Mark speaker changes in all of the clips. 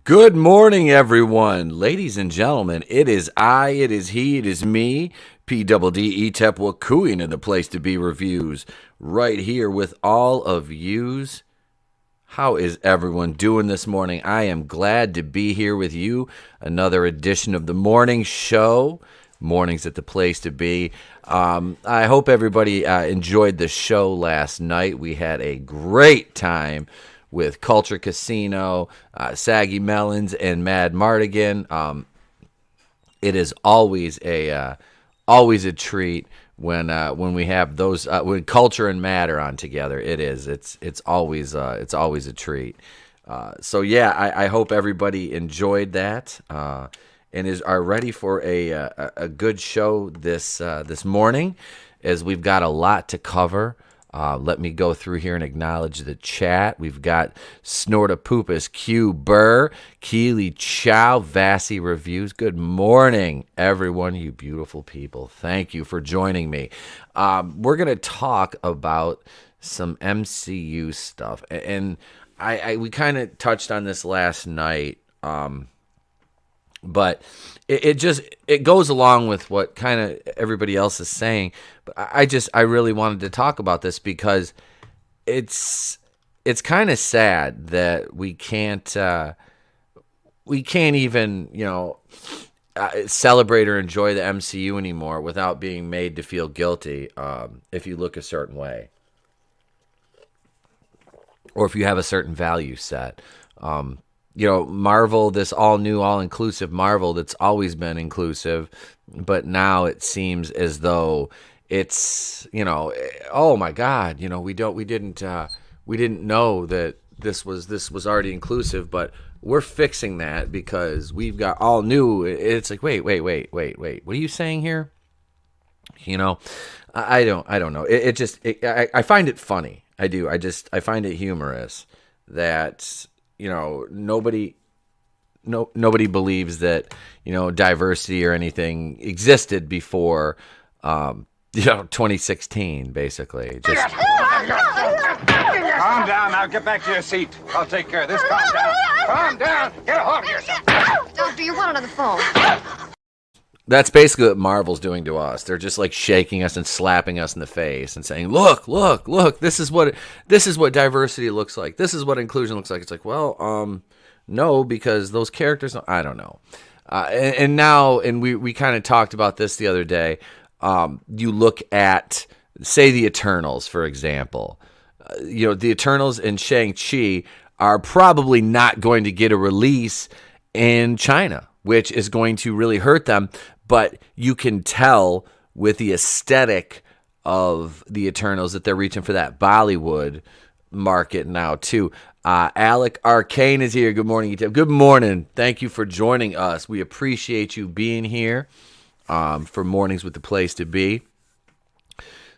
Speaker 1: Good morning, everyone. Ladies and gentlemen, it is I, it is he, it is me, P-double-D-E-Tep Wakuin in the Place to Be Reviews, right here with all of yous. How is everyone doing this morning? I am glad to be here with you. Another edition of the morning show. Mornings at the Place to Be. I hope everybody enjoyed the show last night. We had a great time with Culture Casino, Saggy Melons, and Mad Mardigan. It is always a treat when we have those when Culture and Mad are on together. It's always a treat. So yeah, I hope everybody enjoyed that and are ready for a good show this morning, as we've got a lot to cover. Let me go through here and acknowledge the chat. We've got Snortapoopus, Q Burr, Keely Chow, Vassy Reviews. Good morning, everyone, you beautiful people. Thank you for joining me. We're going to talk about some MCU stuff. And we kind of touched on this last night, but it goes along with what kind of everybody else is saying. But I really wanted to talk about this because it's kind of sad that we can't even celebrate or enjoy the MCU anymore without being made to feel guilty if you look a certain way, or if you have a certain value set. Marvel, this all-new, all-inclusive Marvel that's always been inclusive, but now it seems as though it's, oh my God, we didn't know that this was already inclusive, but we're fixing that because we've got all new. It's like, wait, what are you saying here? I don't know. I find it funny. I do. I find it humorous that nobody believes that diversity or anything existed before 2016. Basically, just
Speaker 2: calm down. Now get back to your seat. I'll take care of this. Calm down. Get a hold of yourself.
Speaker 3: Doctor, you're wanted on the phone.
Speaker 1: That's basically what Marvel's doing to us. They're just like shaking us and slapping us in the face and saying, "Look! This is what diversity looks like. This is what inclusion looks like." It's like, well, no, because those characters, I don't know. And we kind of talked about this the other day. You look at, say, the Eternals, for example. The Eternals and Shang-Chi are probably not going to get a release in China, which is going to really hurt them. But you can tell with the aesthetic of the Eternals that they're reaching for that Bollywood market now, too. Alec Arcane is here. Good morning, Etep. Good morning. Thank you for joining us. We appreciate you being here for Mornings with the Place to Be.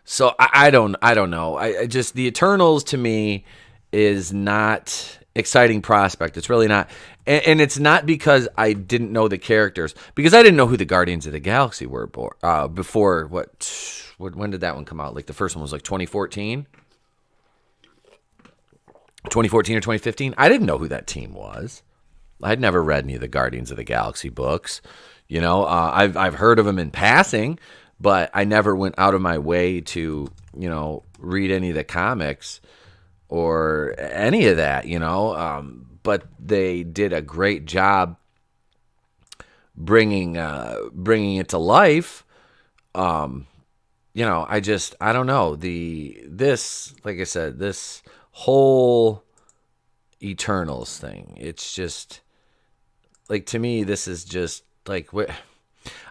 Speaker 1: So I don't know. I just, the Eternals to me is not exciting prospect. It's really not. And it's not because I didn't know the characters, because I didn't know who the Guardians of the Galaxy were before. When did that one come out? Like the first one was like 2014? 2014 or 2015? I didn't know who that team was. I'd never read any of the Guardians of the Galaxy books. I've heard of them in passing, but I never went out of my way to, read any of the comics or any of that, but they did a great job bringing it to life. I don't know. Like I said, this whole Eternals thing, it's just like, to me, this is just like,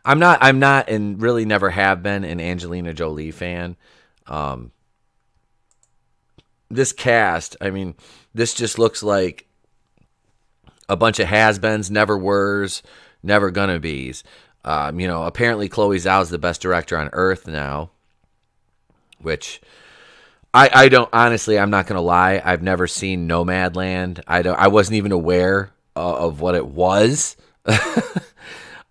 Speaker 1: I'm not and really never have been an Angelina Jolie fan. This cast, this just looks like a bunch of has-beens, never weres, never gonna be's. Apparently Chloe Zhao's the best director on Earth now, which I don't, honestly, I'm not gonna lie, I've never seen Nomadland. I wasn't even aware of what it was.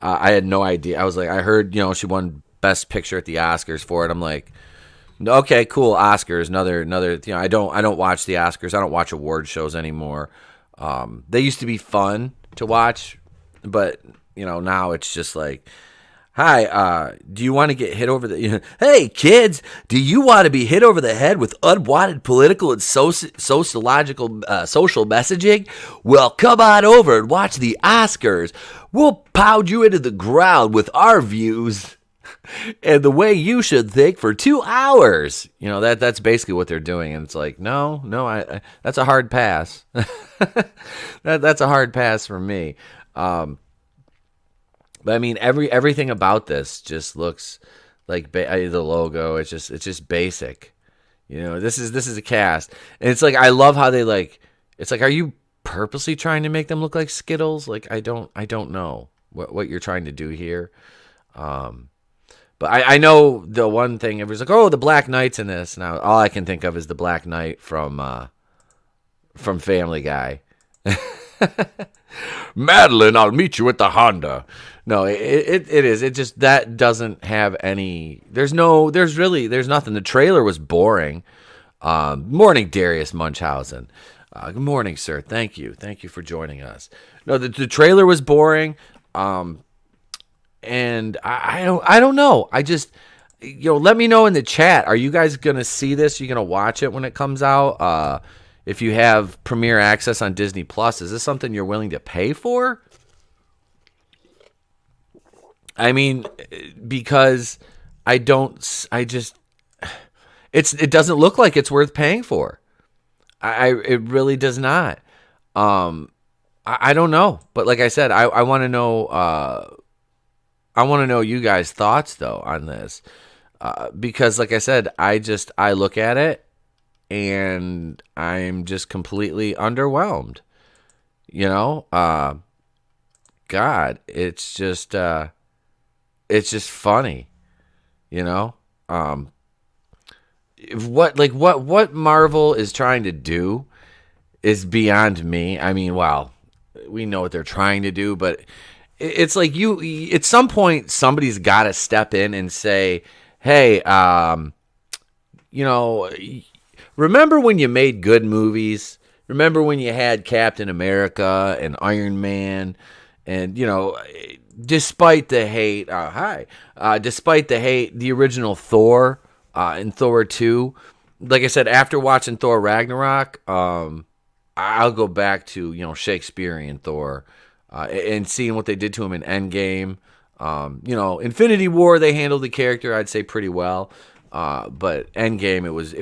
Speaker 1: I had no idea. I was like, I heard, she won Best Picture at the Oscars for it. I'm like, okay, cool, Oscars. Another. I don't watch the Oscars. I don't watch award shows anymore. They used to be fun. to watch, but now it's just like, hi, do you want to get hit over the... Hey, kids, do you want to be hit over the head with unwanted political and sociological social messaging? Well, come on over and watch the Oscars. We'll pound you into the ground with our views and the way you should think for 2 hours. That's basically what they're doing. And it's like, no, I that's a hard pass. That's a hard pass for me. But I mean, everything about this just looks like the logo. It's just basic. This is a cast, and it's like I love how they like. It's like, are you purposely trying to make them look like Skittles? Like I don't know what you're trying to do here. But I know the one thing. Everybody's like, oh, the Black Knight's in this. Now all I can think of is the Black Knight from Family Guy. Madeline, I'll meet you at the Honda. No, it is. It just, that doesn't have any. There's nothing. The trailer was boring. Morning, Darius Munchausen. Good morning, sir. Thank you for joining us. No, the trailer was boring. And I don't know. I just, let me know in the chat. Are you guys gonna see this? Are you gonna watch it when it comes out? If you have Premiere Access on Disney Plus, is this something you're willing to pay for? I mean, because it doesn't look like it's worth paying for. It really does not. I don't know, but like I said, I want to know. I want to know you guys' thoughts though on this, because like I said, I look at it and I'm just completely underwhelmed. God, it's just funny, what Marvel is trying to do is beyond me. I mean, wow, we know what they're trying to do, but it's like at some point somebody's got to step in and say, hey, remember when you made good movies? Remember when you had Captain America and Iron Man and, despite the hate, the original Thor and Thor 2, like I said, after watching Thor Ragnarok, I'll go back to, Shakespearean Thor and seeing what they did to him in Endgame. Infinity War, they handled the character, I'd say, pretty well. But Endgame, it was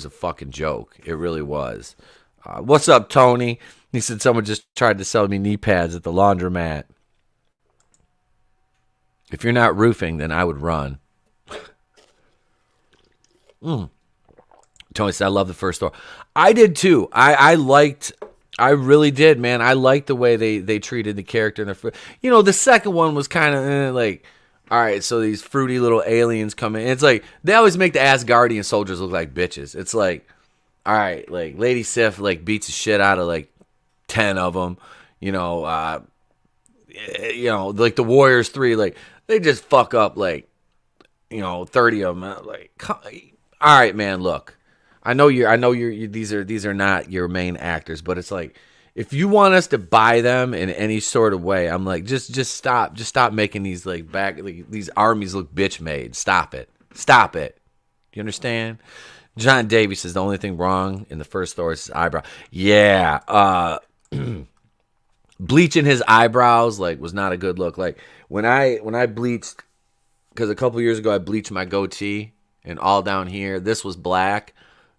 Speaker 1: a fucking joke. It really was. What's up, Tony? He said someone just tried to sell me knee pads at the laundromat. If you're not roofing, then I would run. Tony said, I love the first Thor. I did too. I really did, man. I liked the way they treated the character in the second one was kind of like, all right, so these fruity little aliens come in. It's like, they always make the Asgardian soldiers look like bitches. It's like, all right, like Lady Sif like beats the shit out of like 10 of them, like the Warriors 3, like they just fuck up like 30 of them. Like, all right, man, look, I know you're these are not your main actors, but it's like, if you want us to buy them in any sort of way, I'm like, just stop making these these armies look bitch made. Stop it. You understand? John Davies says the only thing wrong in the first Thor is his eyebrow. Yeah, bleaching his eyebrows was not a good look. Like when I bleached, because a couple years ago I bleached my goatee and all down here. This was black,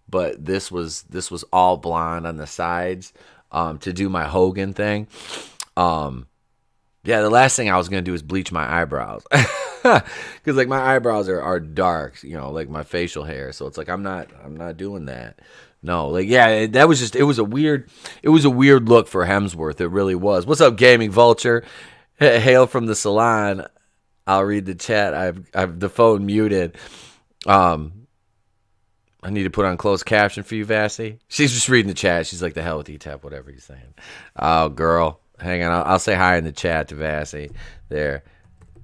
Speaker 1: but this was all blonde on the sides. To do my Hogan thing. The last thing I was going to do is bleach my eyebrows. Because my eyebrows are dark, like my facial hair. So it's like, I'm not doing that. No, that was just, it was a weird look for Hemsworth. It really was. What's up, Gaming Vulture? Hail from the salon. I'll read the chat. I've the phone muted. I need to put on closed caption for you, Vassy. She's just reading the chat. She's like, the hell with E-Tap, whatever he's saying. Oh, girl. Hang on. I'll say hi in the chat to Vassy. There.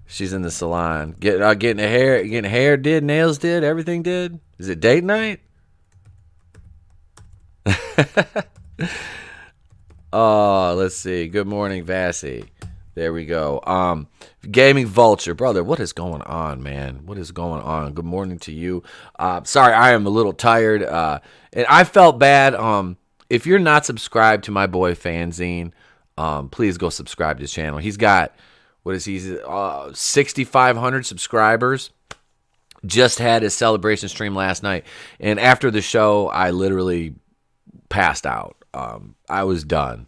Speaker 1: She's in the salon. Getting hair did, nails did, everything did. Is it date night? Let's see. Good morning, Vassy. There we go. Gaming Vulture, brother. What is going on, man? What is going on? Good morning to you. Sorry, I am a little tired. And I felt bad. If you're not subscribed to my boy Fanzine, please go subscribe to his channel. He's got 6,500 subscribers. Just had his celebration stream last night, and after the show, I literally passed out. I was done.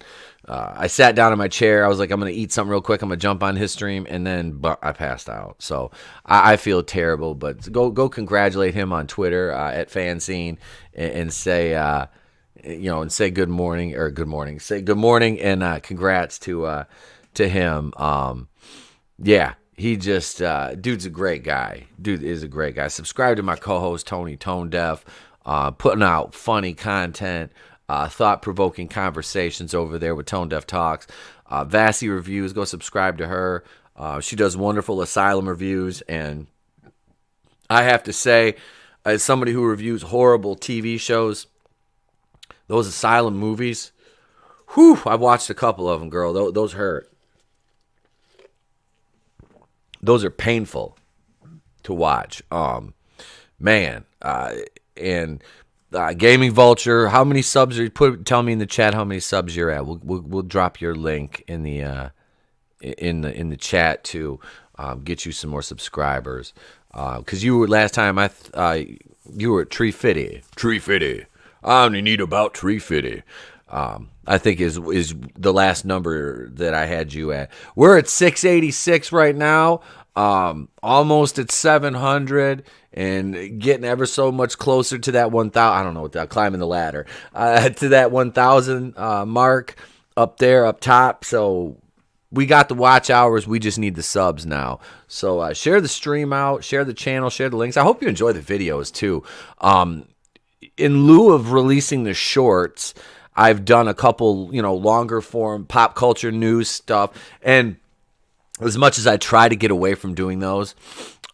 Speaker 1: I sat down in my chair. I was like, I'm going to eat something real quick. I'm going to jump on his stream, and then I passed out. So I feel terrible, but go congratulate him on Twitter at Fanscene and say, and say good morning. Say good morning and congrats to him. Yeah. He just, dude's a great guy. Dude is a great guy. Subscribe to my co-host, Tony Tone Deaf, putting out funny content, thought-provoking conversations over there with Tone Deaf Talks. Vassy Reviews, go subscribe to her. She does wonderful Asylum reviews, and I have to say, as somebody who reviews horrible TV shows, those Asylum movies, I've watched a couple of them, girl. Those hurt. Those are painful to watch. Man. And Gaming Vulture, how many subs are you tell me in the chat how many subs you're at. We'll drop your link in the chat to get you some more subscribers. Cuz you were last time you were at 350. 350. I only need about 350. I think is the last number that I had you at. We're at 686 right now, almost at 700, and getting ever so much closer to that 1,000. I don't know what that, climbing the ladder to that 1,000 mark up there, up top. So we got the watch hours. We just need the subs now. So share the stream out, share the channel, share the links. I hope you enjoy the videos too. In lieu of releasing the shorts, I've done a couple, longer form pop culture news stuff. And as much as I try to get away from doing those,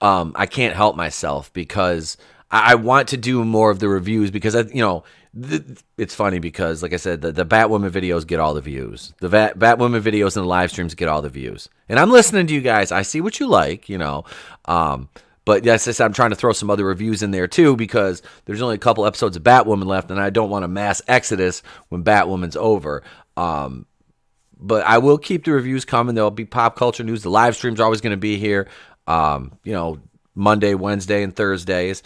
Speaker 1: I can't help myself because I want to do more of the reviews because, it's funny because, like I said, the Batwoman videos get all the views. The Batwoman videos and the live streams get all the views. And I'm listening to you guys. I see what you like, But yes, I'm trying to throw some other reviews in there too because there's only a couple episodes of Batwoman left, and I don't want a mass exodus when Batwoman's over. But I will keep the reviews coming. There'll be pop culture news. The live streams are always going to be here. Monday, Wednesday, and Thursdays.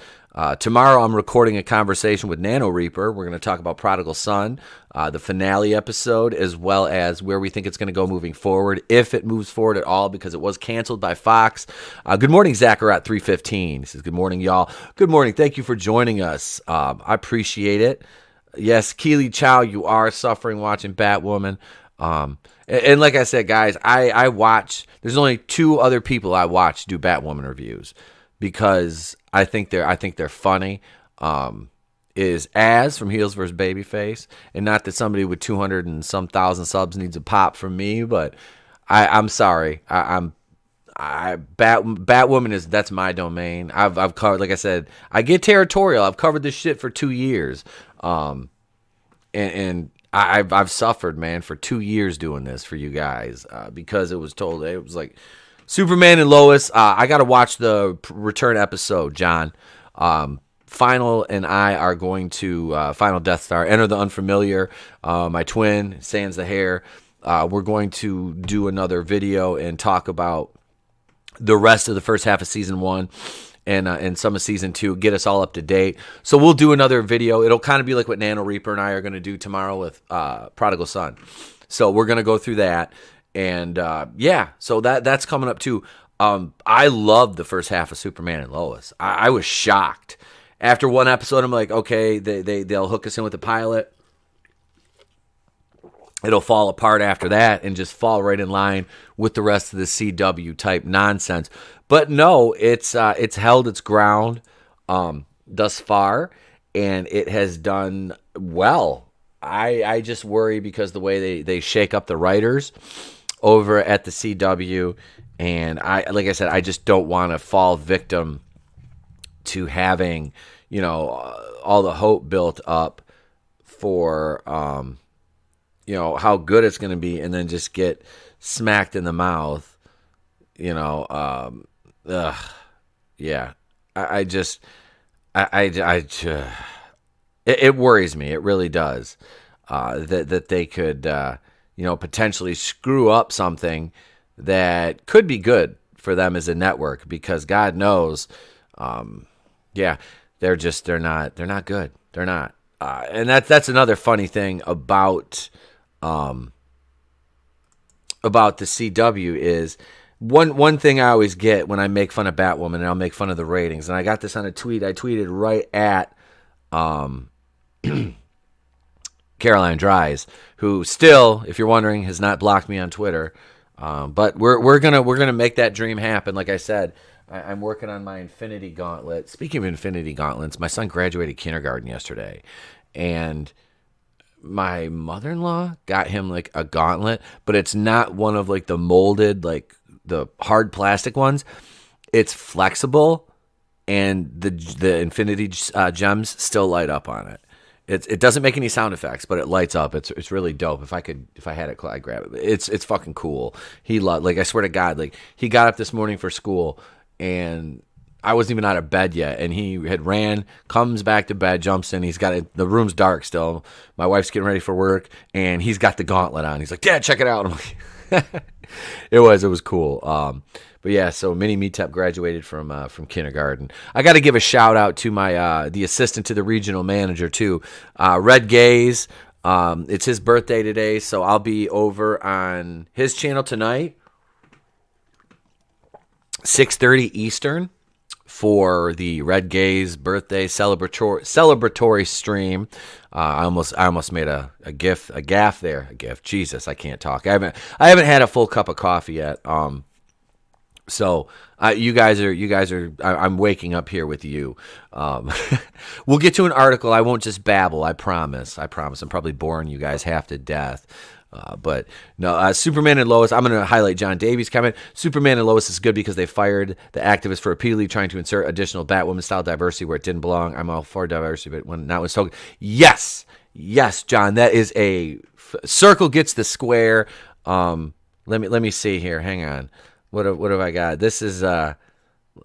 Speaker 1: Tomorrow I'm recording a conversation with Nano Reaper. We're going to talk about Prodigal Son, the finale episode, as well as where we think it's going to go moving forward, if it moves forward at all, because it was canceled by Fox. Good morning, Zachariah 315. He says, good morning, y'all. Good morning. Thank you for joining us. I appreciate it. Yes, Keely Chow, you are suffering watching Batwoman. And like I said, guys, I watch. There's only two other people I watch do Batwoman reviews because I think they're funny. Is Az from Heels vs. Babyface, and not that somebody with 200 and some thousand subs needs a pop from me, but I'm sorry. Batwoman that's my domain. I've covered, like I said, I get territorial. I've covered this shit for 2 years, and I've suffered, man, for 2 years doing this for you guys because it was like Superman and Lois. I got to watch the return episode, John. Final and I are going to Final Death Star, Enter the Unfamiliar. My twin, sans the hair. We're going to do another video and talk about the rest of the first half of season 1. And some of season 2, get us all up to date. So we'll do another video. It'll kind of be like what Nano Reaper and I are going to do tomorrow with Prodigal Son. So we're going to go through that. And so that's coming up too. I loved the first half of Superman and Lois. I was shocked. After one episode, I'm like, okay, they'll hook us in with the pilot. It'll fall apart after that and just fall right in line with the rest of the CW type nonsense. But no, it's held its ground thus far, and it has done well. I just worry because the way they shake up the writers over at the CW, and like I said, I just don't want to fall victim to having all the hope built up for how good it's going to be, and then just get smacked in the mouth. Yeah. I just, it worries me. It really does. That they could, potentially screw up something that could be good for them as a network, because God knows, they're not good. They're not. And that's another funny thing about the CW is one thing I always get when I make fun of Batwoman, and I'll make fun of the ratings. And I got this on a tweet. I tweeted right at Caroline Dries, who still, if you're wondering, has not blocked me on Twitter. But we're gonna make that dream happen. Like I said, I'm working on my Infinity Gauntlet. Speaking of Infinity Gauntlets, my son graduated kindergarten yesterday, and my mother-in-law got him like a gauntlet, but it's not one of like the molded, like the hard plastic ones. It's flexible, and the Infinity gems still light up on it. It doesn't make any sound effects, but it lights up. It's really dope. If I had it, I'd grab it. It's fucking cool. Like, I swear to God, like, he got up this morning for school, and I wasn't even out of bed yet, and he had ran, comes back to bed, jumps in. He's got it. The room's dark still. My wife's getting ready for work, and he's got the gauntlet on. He's like, "Dad, check it out." I'm like, it was cool. But yeah, so Mini Meetup graduated from kindergarten. I got to give a shout out to my the assistant to the regional manager too, Red Gaze. It's his birthday today, so I'll be over on his channel tonight, 6:30 Eastern, for the Red Gaze birthday celebratory stream. I almost made a gaff there. Jesus, I can't talk. I haven't had a full cup of coffee yet. So you guys are. I'm waking up here with you. We'll get to an article. I won't just babble. I promise. I'm probably boring you guys half to death. But no, Superman and Lois. I'm going to highlight John Davies' comment. Superman and Lois is good because they fired the activists for repeatedly trying to insert additional Batwoman-style diversity where it didn't belong. I'm all for diversity, but when not was told, yes, John, that is a circle gets the square. Let me see here. Hang on. What have I got? This is I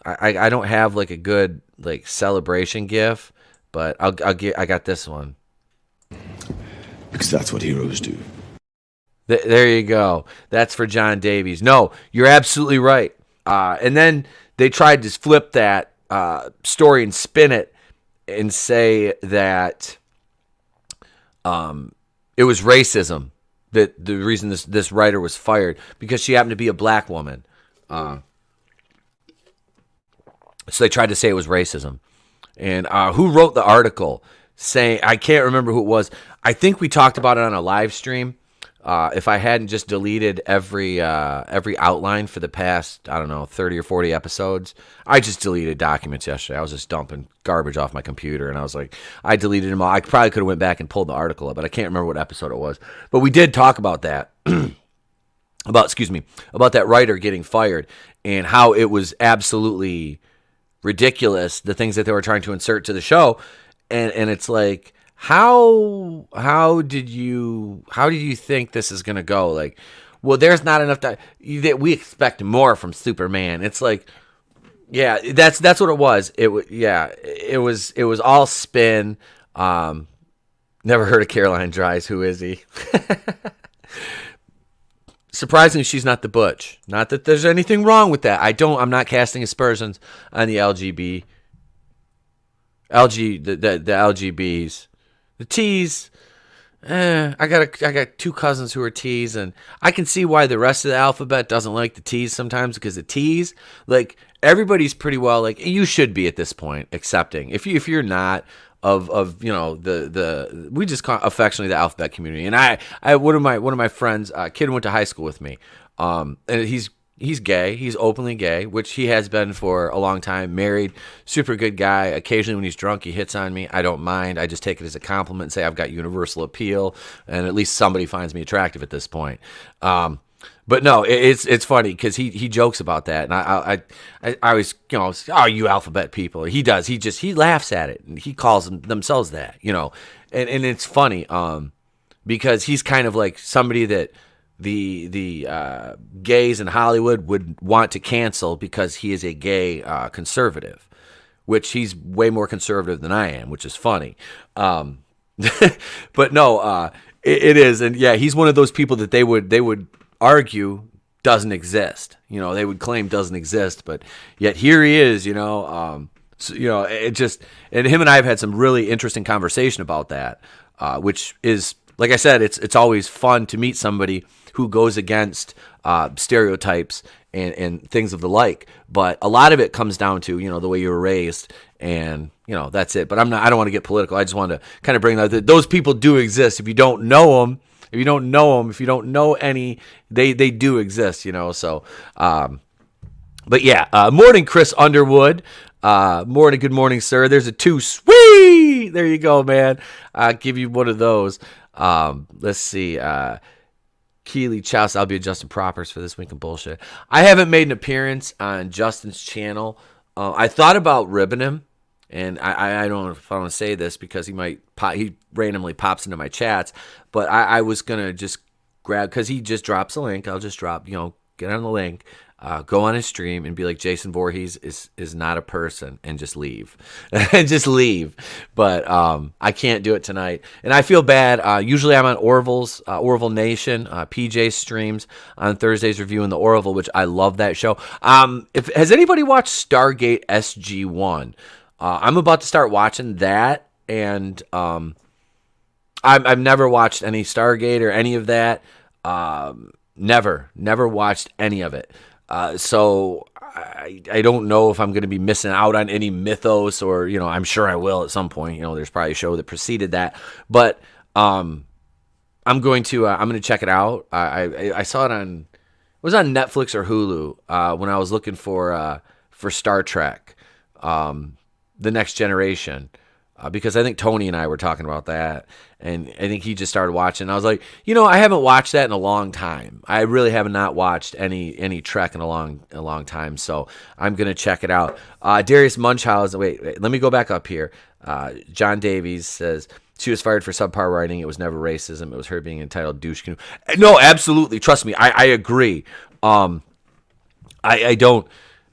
Speaker 1: don't have like a good like celebration gif, but I got this one.
Speaker 4: Because that's what heroes do.
Speaker 1: There you go. That's for John Davies. No, you're absolutely right. And then they tried to flip that story and spin it and say that it was racism, that the reason this writer was fired, because she happened to be a black woman. So they tried to say it was racism. And who wrote the article? Saying, I can't remember who it was. I think we talked about it on a live stream. If I hadn't just deleted every outline for the past, I don't know, 30 or 40 episodes, I just deleted documents yesterday. I was just dumping garbage off my computer, and I was like, I deleted them all. I probably could have went back and pulled the article up, but I can't remember what episode it was. But we did talk about that, about that writer getting fired, and how it was absolutely ridiculous, the things that they were trying to insert to the show, and it's like, How did you think this is gonna go? Like, well, there's not enough time. We expect more from Superman. It's like, yeah, that's what it was. It was all spin. Never heard of Caroline Dries. Who is he? Surprisingly, she's not the Butch. Not that there's anything wrong with that. I'm not casting aspersions on the the LGBs. The T's, I got two cousins who are T's, and I can see why the rest of the alphabet doesn't like the T's sometimes, because the T's, like, everybody's pretty well, like, you should be at this point accepting. If you're not of the we just call affectionately the alphabet community. And I one of my friends, kid went to high school with me, and he's gay. He's openly gay, which he has been for a long time. Married, super good guy. Occasionally when he's drunk, he hits on me. I don't mind. I just take it as a compliment and say I've got universal appeal, and at least somebody finds me attractive at this point. But no, it's funny because he jokes about that, and I always, oh, you alphabet people. He does. He laughs at it, and he calls themselves that, and it's funny. because he's kind of like somebody that the gays in Hollywood would want to cancel because he is a gay conservative, which he's way more conservative than I am, which is funny. But no, it is. And yeah, he's one of those people that they would argue doesn't exist. They would claim doesn't exist, but yet here he is, so, it just, and him and I have had some really interesting conversation about that, which is, like I said, it's always fun to meet somebody who goes against stereotypes and things of the like. But a lot of it comes down to, the way you were raised, and, that's it. But I don't want to get political. I just want to kind of bring that those people do exist. If you don't know them, if you don't know any, they do exist, so, but yeah, morning, Chris Underwood. Morning, good morning, sir. There's a 2. Sweet! There you go, man. I'll give you one of those. Let's see. Keely Chouse, I'll be adjusting propers for This Week in Bullshit. I haven't made an appearance on Justin's channel. I thought about ribbing him, and I don't know if I want to say this because he randomly pops into my chats, but I was going to just grab, because he just drops a link. I'll just drop, get on the link. Go on his stream and be like, Jason Voorhees is not a person, and just leave. And just leave. But I can't do it tonight. And I feel bad. Usually I'm on Orville Nation, PJ streams on Thursdays reviewing the Orville, which I love that show. Has anybody watched Stargate SG-1? I'm about to start watching that, and I've never watched any Stargate or any of that. Never watched any of it. So I don't know if I'm going to be missing out on any mythos, or, I'm sure I will at some point. There's probably a show that preceded that, but I'm going to check it out. I saw it it was on Netflix or Hulu when I was looking for Star Trek, The Next Generation. Because I think Tony and I were talking about that, and I think he just started watching. I was like, I haven't watched that in a long time. I really have not watched any Trek in a long time, so I'm gonna check it out. Darius Munchausen, wait, let me go back up here. John Davies says she was fired for subpar writing. It was never racism. It was her being entitled douche canoe. No, absolutely. Trust me, I agree. I don't.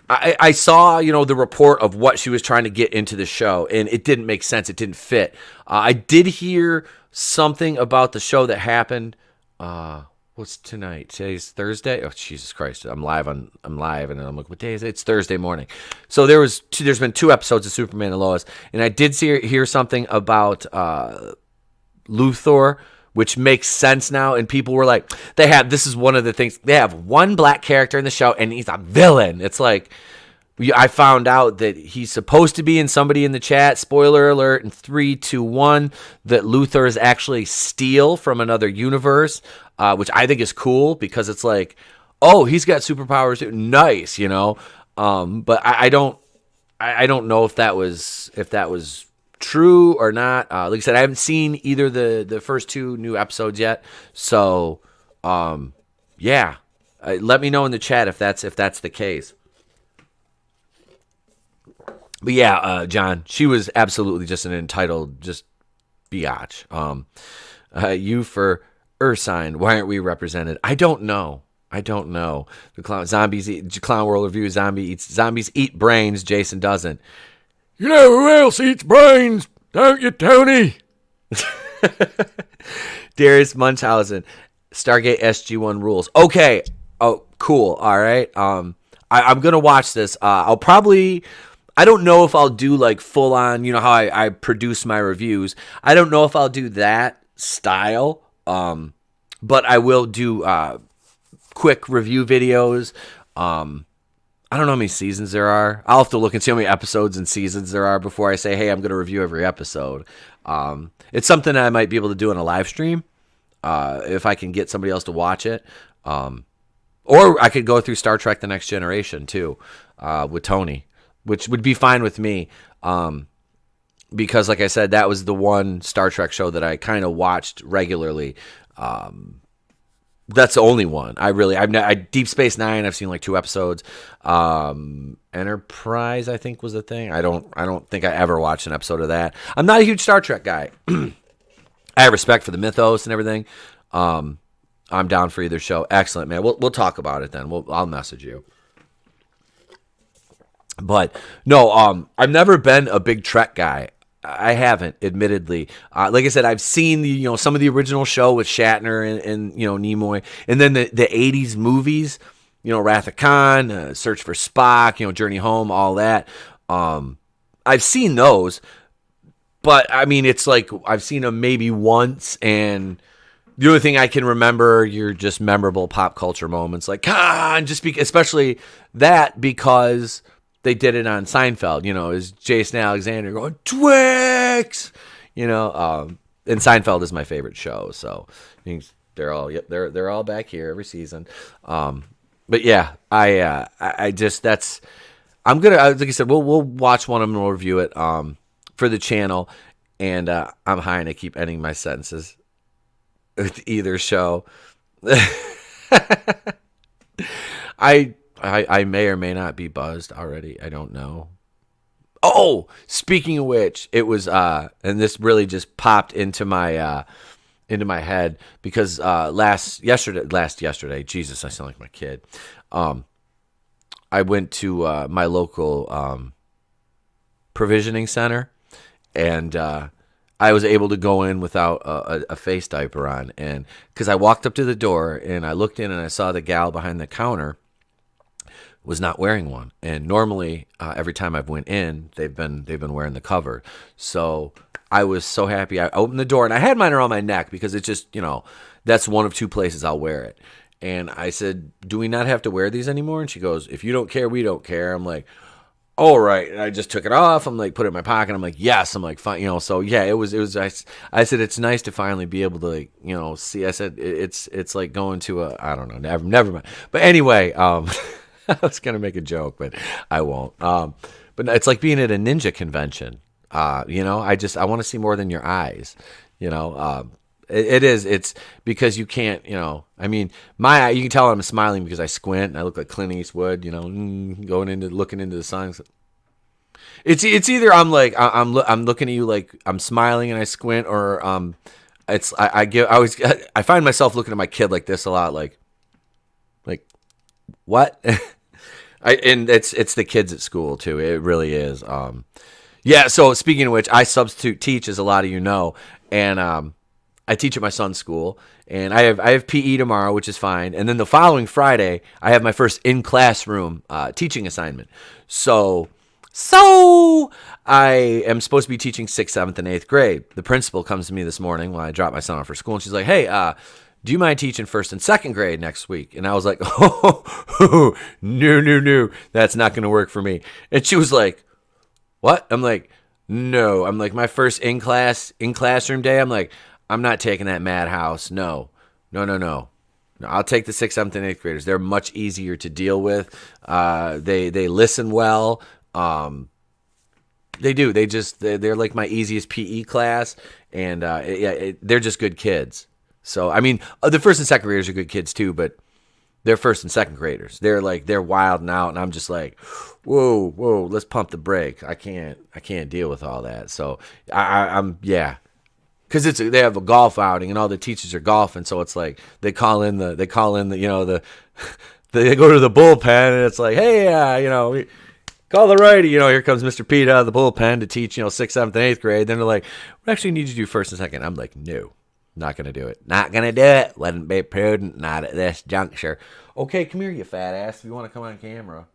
Speaker 1: I saw, the report of what she was trying to get into the show, and it didn't make sense. It didn't fit. I did hear something about the show that happened. What's tonight? Today's Thursday. Oh, Jesus Christ! I'm live, and I'm like, what day is it? It's Thursday morning. So there's been 2 episodes of Superman and Lois, and I did hear something about Luthor, which makes sense now. And people were like, this is one of the things, they have one black character in the show, and he's a villain. It's like, I found out that he's supposed to be, in somebody in the chat, spoiler alert, in 3, 2, 1, that Luthor is actually Steel from another universe, which I think is cool, because it's like, oh, he's got superpowers too. Nice, but I don't know if that was true or not. Like I said, I haven't seen either the first 2 new episodes yet. So, yeah, let me know in the chat if that's the case. But yeah, John, she was absolutely just an entitled, just biatch. You for Ursine, why aren't we represented? I don't know. The Clown World Review, zombies eat brains. Jason doesn't. You know who else eats brains, don't you, Tony? Darius Munchausen, Stargate SG-1 rules. Okay. Oh, cool. All right. I'm going to watch this. I'll probably, I don't know if I'll do like full on, how I produce my reviews. I don't know if I'll do that style. But I will do quick review videos. I don't know how many seasons there are. I'll have to look and see how many episodes and seasons there are before I say, hey, I'm going to review every episode. It's something I might be able to do in a live stream if I can get somebody else to watch it. Or I could go through Star Trek The Next Generation, too, with Tony, which would be fine with me. Because, like I said, that was the one Star Trek show that I kind of watched regularly. That's the only one. Deep Space Nine, I've seen like 2 episodes. Enterprise, I think, was the thing. I don't think I ever watched an episode of that. I'm not a huge Star Trek guy. I have respect for the mythos and everything. I'm down for either show. Excellent, man. We'll talk about it then. I'll message you. But no, I've never been a big Trek guy. I haven't, admittedly. Like I said, I've seen the some of the original show with Shatner and Nimoy, and then the '80s movies. Wrath of Khan, Search for Spock, Journey Home, all that. I've seen those, but I mean, it's like I've seen them maybe once, and the only thing I can remember, you're just memorable pop culture moments, like Khan, especially that because they did it on Seinfeld. Is Jason Alexander going Twix? And Seinfeld is my favorite show, so they're all back here every season. But yeah, I just I'm gonna, like I said, we'll watch one of them and we'll review it for the channel, and I'm high and I keep ending my sentences with either show. I may or may not be buzzed already. I don't know. Oh, speaking of which, it was and this really just popped into my head because yesterday, Jesus, I sound like my kid. I went to my local provisioning center, and I was able to go in without a face diaper on, and because I walked up to the door and I looked in and I saw the gal behind the counter was not wearing one, and normally every time I've went in, they've been wearing the cover. So I was so happy. I opened the door and I had mine around my neck because it's just that's one of two places I'll wear it. And I said, "Do we not have to wear these anymore?" And she goes, "If you don't care, we don't care." I'm like, "All right." And I just took it off. I'm like, put it in my pocket. I'm like, "Yes." I'm like, "Fine." So yeah, it was. I said, "It's nice to finally be able to see." I said, "It's like going to I don't know, never mind." But anyway, I was gonna make a joke, but I won't. But it's like being at a ninja convention. I want to see more than your eyes. It's because you can't. I mean, my eye. You can tell I'm smiling because I squint and I look like Clint Eastwood. Looking into the sun. It's either I'm like I'm looking at you like I'm smiling and I squint, or I find myself looking at my kid like this a lot, like what? And it's the kids at school too. It really is. Yeah. So speaking of which, I substitute teach, as a lot of you know, and I teach at my son's school, and I have PE tomorrow, which is fine, and then the following Friday I have my first in classroom teaching assignment. So I am supposed to be teaching 6th, 7th, and 8th grade. The principal comes to me this morning when I drop my son off for school, and she's like, "Hey, do you mind teaching 1st and 2nd grade next week?" And I was like, "Oh, no, that's not going to work for me." And she was like, "What?" I'm like, "No." I'm like, my first in classroom day, I'm like, "I'm not taking that madhouse. No. I'll take the 6th, 7th, and 8th graders. They're much easier to deal with. They listen well. They do. They're like my easiest PE class, and they're just good kids." So, I mean, the 1st and 2nd graders are good kids too, but they're 1st and 2nd graders. They're wilding out, and I'm just like, whoa, let's pump the brakes. I can't deal with all that. So I'm because they have a golf outing and all the teachers are golfing, so it's like they call in the they go to the bullpen and it's like, "Hey, call the righty. Here comes Mr. Pete out of the bullpen to teach 6th, 7th, and 8th grade." Then they're like, "We actually need you to do 1st and 2nd." I'm like, "No. Not going to do it. Not going to do it. Wouldn't be prudent. Not at this juncture." "Okay, come here, you fat ass, if you want to come on camera."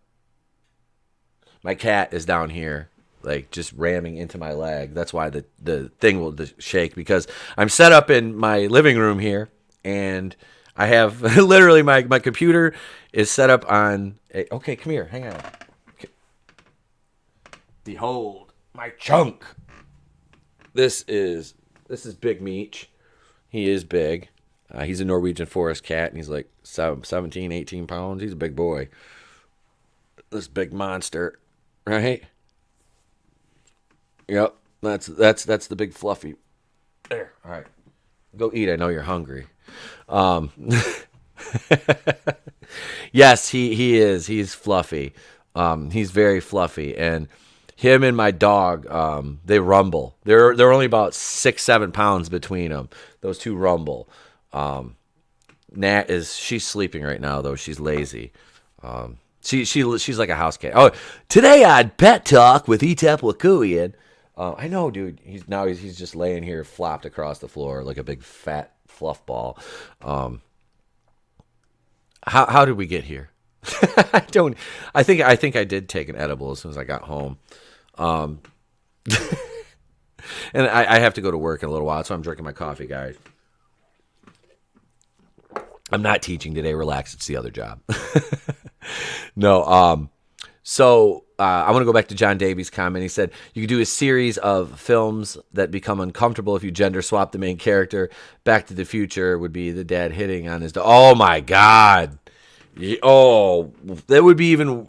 Speaker 1: My cat is down here, like, just ramming into my leg. That's why the thing will shake, because I'm set up in my living room here, and I have literally my computer is set up on... Okay, come here. Hang on. Okay. Behold, my chunk. This is Big Meech. He is big. He's a Norwegian forest cat, and he's like 17, 18 pounds. He's a big boy. This big monster, right? Yep, that's the big fluffy. There, all right. Go eat. I know you're hungry. Yes, he is. He's fluffy. He's very fluffy, and him and my dog, they rumble. They're only about 6-7 pounds between them. Those two rumble. Nat she's sleeping right now though. She's lazy. She's like a house cat. Oh, today on Pet Talk with Etep Wakuian. I know, dude. He's just laying here, flopped across the floor like a big fat fluff ball. How did we get here? I don't. I think I did take an edible as soon as I got home. And I have to go to work in a little while, so I'm drinking my coffee, guys. I'm not teaching today. Relax. It's the other job. No. So I want to go back to John Davies' comment. He said, you could do a series of films that become uncomfortable if you gender swap the main character. Back to the Future would be the dad hitting on his dog. Oh, my God. Oh, that would be even,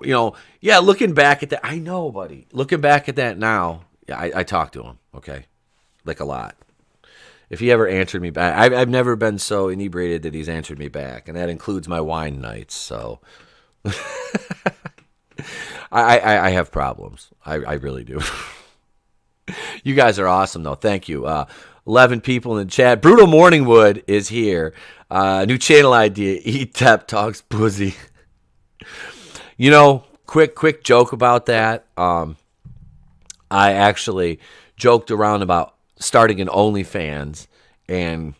Speaker 1: yeah, looking back at that. I know, buddy. Looking back at that now, yeah, I talked to him, okay? Like a lot. If he ever answered me back, I've never been so inebriated that he's answered me back, and that includes my wine nights. So I have problems. I really do. You guys are awesome, though. Thank you. 11 people in the chat. Brutal Morningwood is here. New channel idea. Etep Talks Pussy. Quick joke about that. I actually joked around about starting an OnlyFans, and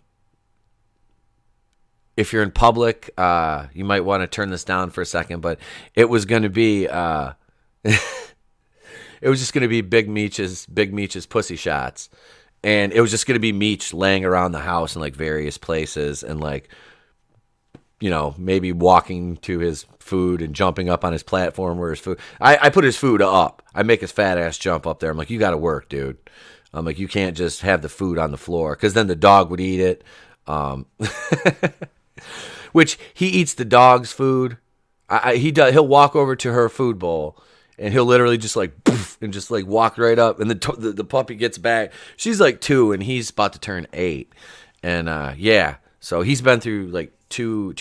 Speaker 1: if you're in public, you might want to turn this down for a second, but it was going to be it was just going to be Big Meech's pussy shots, and it was just going to be Meech laying around the house in like various places, and like maybe walking to his food and jumping up on his platform where his food. I put his food up. I make his fat ass jump up there. I'm like, you got to work, dude. I'm like, you can't just have the food on the floor, because then the dog would eat it. Which he eats the dog's food. He'll walk over to her food bowl, and he'll literally just like poof, and just like walk right up, and the puppy gets back. She's like 2, and he's about to turn 8, and yeah. So he's been through like two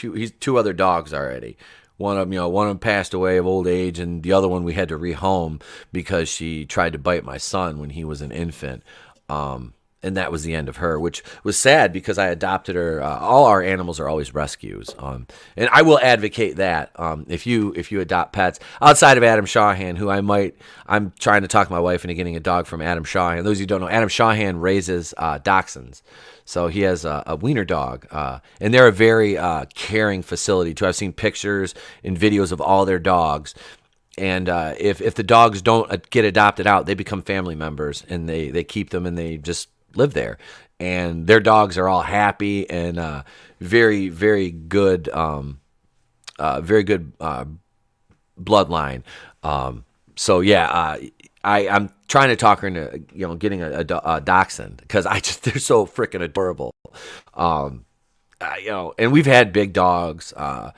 Speaker 1: other dogs already. One of them passed away of old age, and the other one we had to rehome because she tried to bite my son when he was an infant. And that was the end of her, which was sad because I adopted her. All our animals are always rescues. And I will advocate that if you adopt pets outside of Adam Shawhan, who I'm trying to talk my wife into getting a dog from Adam Shawhan. Those of you who don't know, Adam Shawhan raises dachshunds. So he has a wiener dog, and they're a very caring facility too. I've seen pictures and videos of all their dogs, and if the dogs don't get adopted out, they become family members, and they keep them, and they just live there. And their dogs are all happy and very, very good, bloodline. So yeah, I'm trying to talk her into getting a dachshund, because they're so freaking adorable. And we've had big dogs, but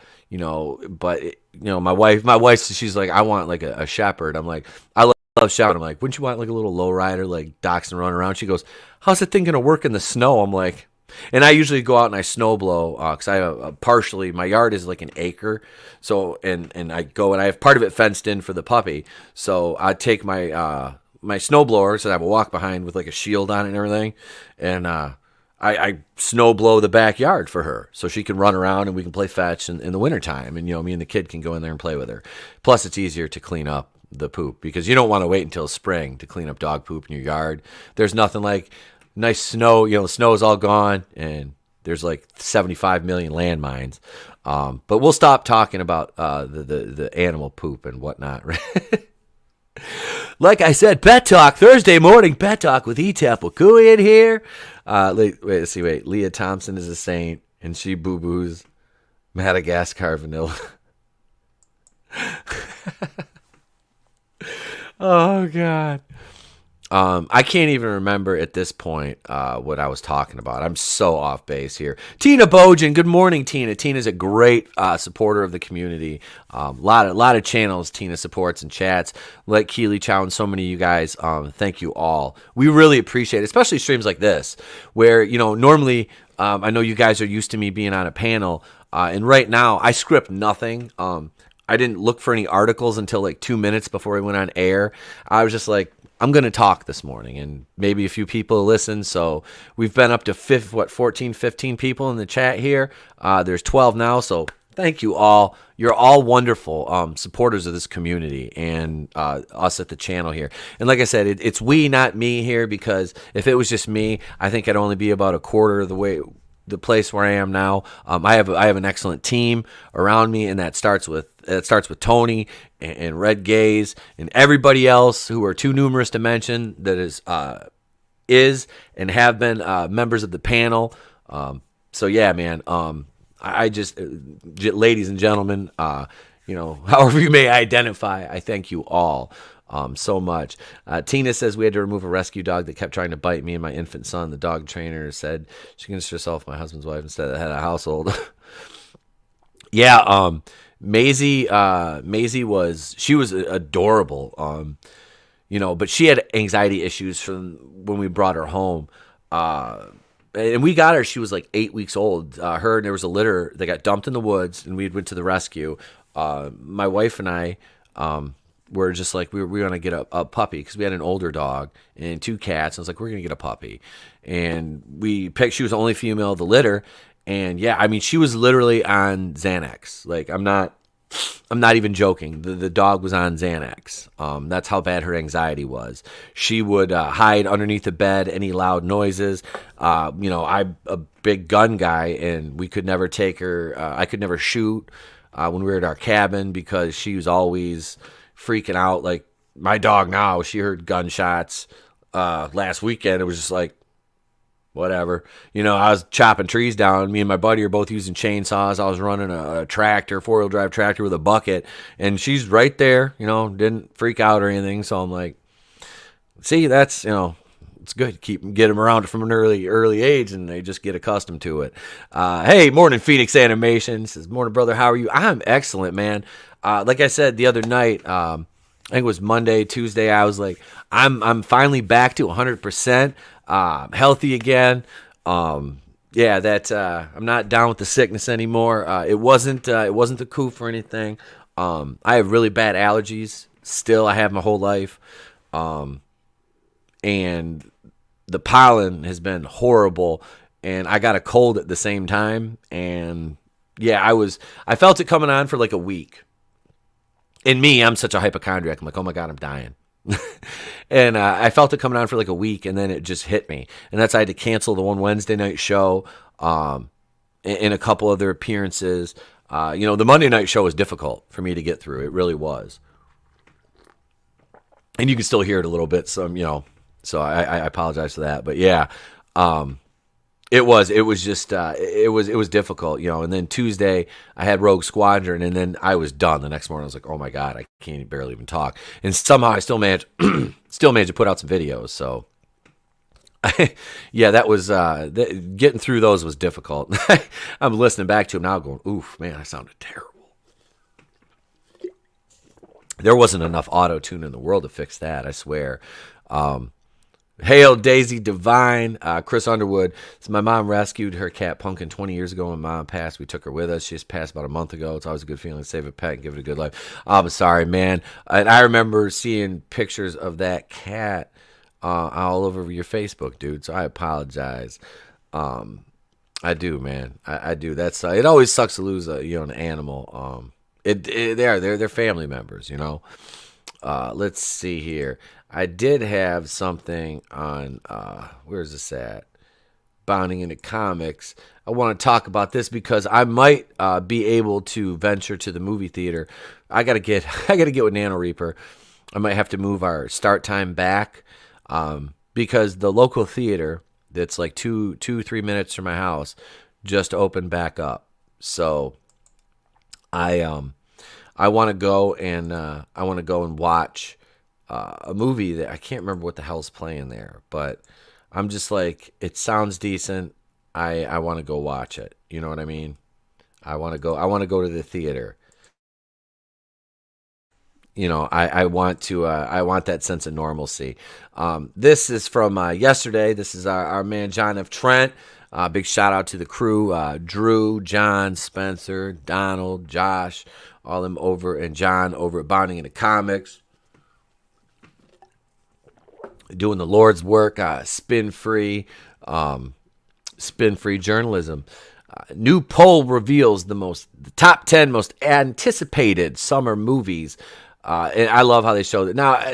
Speaker 1: my wife, she's like, I want like a shepherd. I'm like, I love shepherd. I'm like, wouldn't you want like a little lowrider, like dachshund running around? She goes, how's that thing gonna work in the snow? I'm like, and I usually go out and I snow blow, because I have partially, my yard is like an acre, so and I go and I have part of it fenced in for the puppy, so I take my my snow blower, so I have a walk behind with like a shield on it and everything, and I snow blow the backyard for her so she can run around and we can play fetch in the wintertime, and me and the kid can go in there and play with her. Plus it's easier to clean up the poop, because you don't want to wait until spring to clean up dog poop in your yard. There's nothing like nice snow. The snow is all gone, and there's like 75 million landmines. But we'll stop talking about the animal poop and whatnot. Like I said, Pet Talk, Thursday morning, Pet Talk with Etep Wakuian here. Let's see, Leah Thompson is a saint, and she boo-boos Madagascar vanilla. Oh, God. I can't even remember at this point what I was talking about. I'm so off base here. Tina Bojan, good morning, Tina. Tina's a great supporter of the community. Lot of channels Tina supports and chats. Like Keely Chow and so many of you guys, thank you all. We really appreciate it, especially streams like this, where normally I know you guys are used to me being on a panel, and right now I script nothing. I didn't look for any articles until like 2 minutes before we went on air. I was just like, I'm going to talk this morning, and maybe a few people listen. So we've been up to 14, 15 people in the chat here. There's 12 now. So thank you all. You're all wonderful supporters of this community and us at the channel here. And like I said, it's we, not me here, because if it was just me, I think I'd only be about a quarter of the place where I am now. I have an excellent team around me, and that starts with Tony and Red Gaze and everybody else who are too numerous to mention that is and have been members of the panel. So yeah, man. I just, ladies and gentlemen, however you may identify, I thank you all so much. Tina says we had to remove a rescue dog that kept trying to bite me and my infant son. The dog trainer said she considers herself my husband's wife instead of the head of the household. Yeah, Maisie was adorable. But she had anxiety issues from when we brought her home. And we got her, she was like 8 weeks old. Her and there was a litter that got dumped in the woods, and we went to the rescue. My wife and I were just like, we were going to get a puppy because we had an older dog and 2 cats. I was like, we're going to get a puppy. And she was the only female of the litter. And yeah, I mean, she was literally on Xanax. Like, I'm not even joking. The dog was on Xanax. That's how bad her anxiety was. She would hide underneath the bed, any loud noises. I'm a big gun guy, and we could never take her. I could never shoot when we were at our cabin because she was always freaking out. Like my dog now, she heard gunshots last weekend. It was just like, whatever. I was chopping trees down. Me and my buddy are both using chainsaws. I was running a tractor, 4-wheel drive tractor with a bucket, and she's right there, didn't freak out or anything. So I'm like, see, that's, it's good. Get them around from an early age, and they just get accustomed to it. Hey, morning, Phoenix Animation. Says, morning, brother. How are you? I'm excellent, man. Like I said the other night, I think it was Monday, Tuesday, I was like, I'm finally back to 100%. Healthy again. I'm not down with the sickness anymore. It wasn't the coof or anything. I have really bad allergies. Still, I have my whole life. And the pollen has been horrible, and I got a cold at the same time. And yeah, I felt it coming on for like a week. And me, I'm such a hypochondriac. I'm like, oh my God, I'm dying. And I felt it coming on for like a week, and then it just hit me. And that's I had to cancel the one Wednesday night show and a couple other appearances. The Monday night show was difficult for me to get through. It really was. And you can still hear it a little bit. So I apologize for that. But yeah, it was difficult, And then Tuesday I had Rogue Squadron, and then I was done. The next morning I was like, oh my God, I can't barely even talk. And somehow I still managed to put out some videos. So yeah, that was getting through those was difficult. I'm listening back to them now going, oof, man, I sounded terrible. There wasn't enough auto-tune in the world to fix that, I swear. Hail Daisy Divine, Chris Underwood. So my mom rescued her cat Pumpkin 20 years ago when mom passed. We took her with us. She just passed about a month ago. It's always a good feeling to save a pet and give it a good life. I'm sorry, man. And I remember seeing pictures of that cat all over your Facebook, dude. So I apologize. I do, man. I do. That's it. Always sucks to lose an animal. They're family members, Let's see here. I did have something on, where's this at? Bounding into Comics. I want to talk about this because I might be able to venture to the movie theater. I gotta get with Nano Reaper. I might have to move our start time back because the local theater that's like 3 minutes from my house just opened back up. So I want to go and watch a movie that I can't remember what the hell's playing there, but I'm just like, it sounds decent. I want to go watch it. You know what I mean? I want to go to the theater. I want that sense of normalcy. This is from yesterday. This is our man John F. Trent. Big shout out to the crew, Drew, John, Spencer, Donald, Josh, all them over, and John over at Bonding in the Comics, doing the Lord's work, spin-free journalism. New poll reveals the top 10 most anticipated summer movies, and I love how they showed it. Now,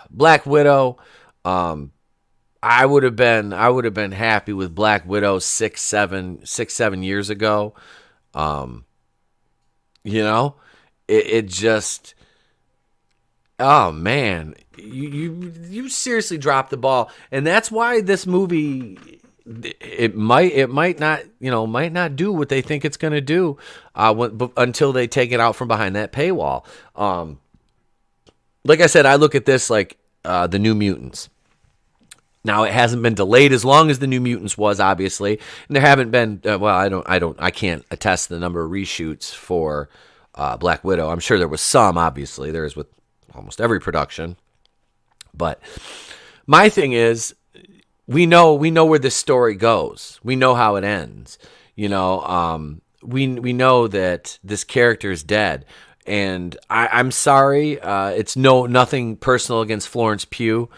Speaker 1: Black Widow, I would have been happy with Black Widow 6-7 years ago. It just, oh man, you seriously dropped the ball, and that's why this movie, it might not do what they think it's going to do until they take it out from behind that paywall. Like I said, I look at this like the New Mutants. Now, it hasn't been delayed as long as the New Mutants was, obviously, and there haven't been. I can't attest the number of reshoots for Black Widow. I'm sure there was some. Obviously, there is with almost every production. But my thing is, we know where this story goes. We know how it ends. We know that this character is dead, and I'm sorry. It's nothing personal against Florence Pugh.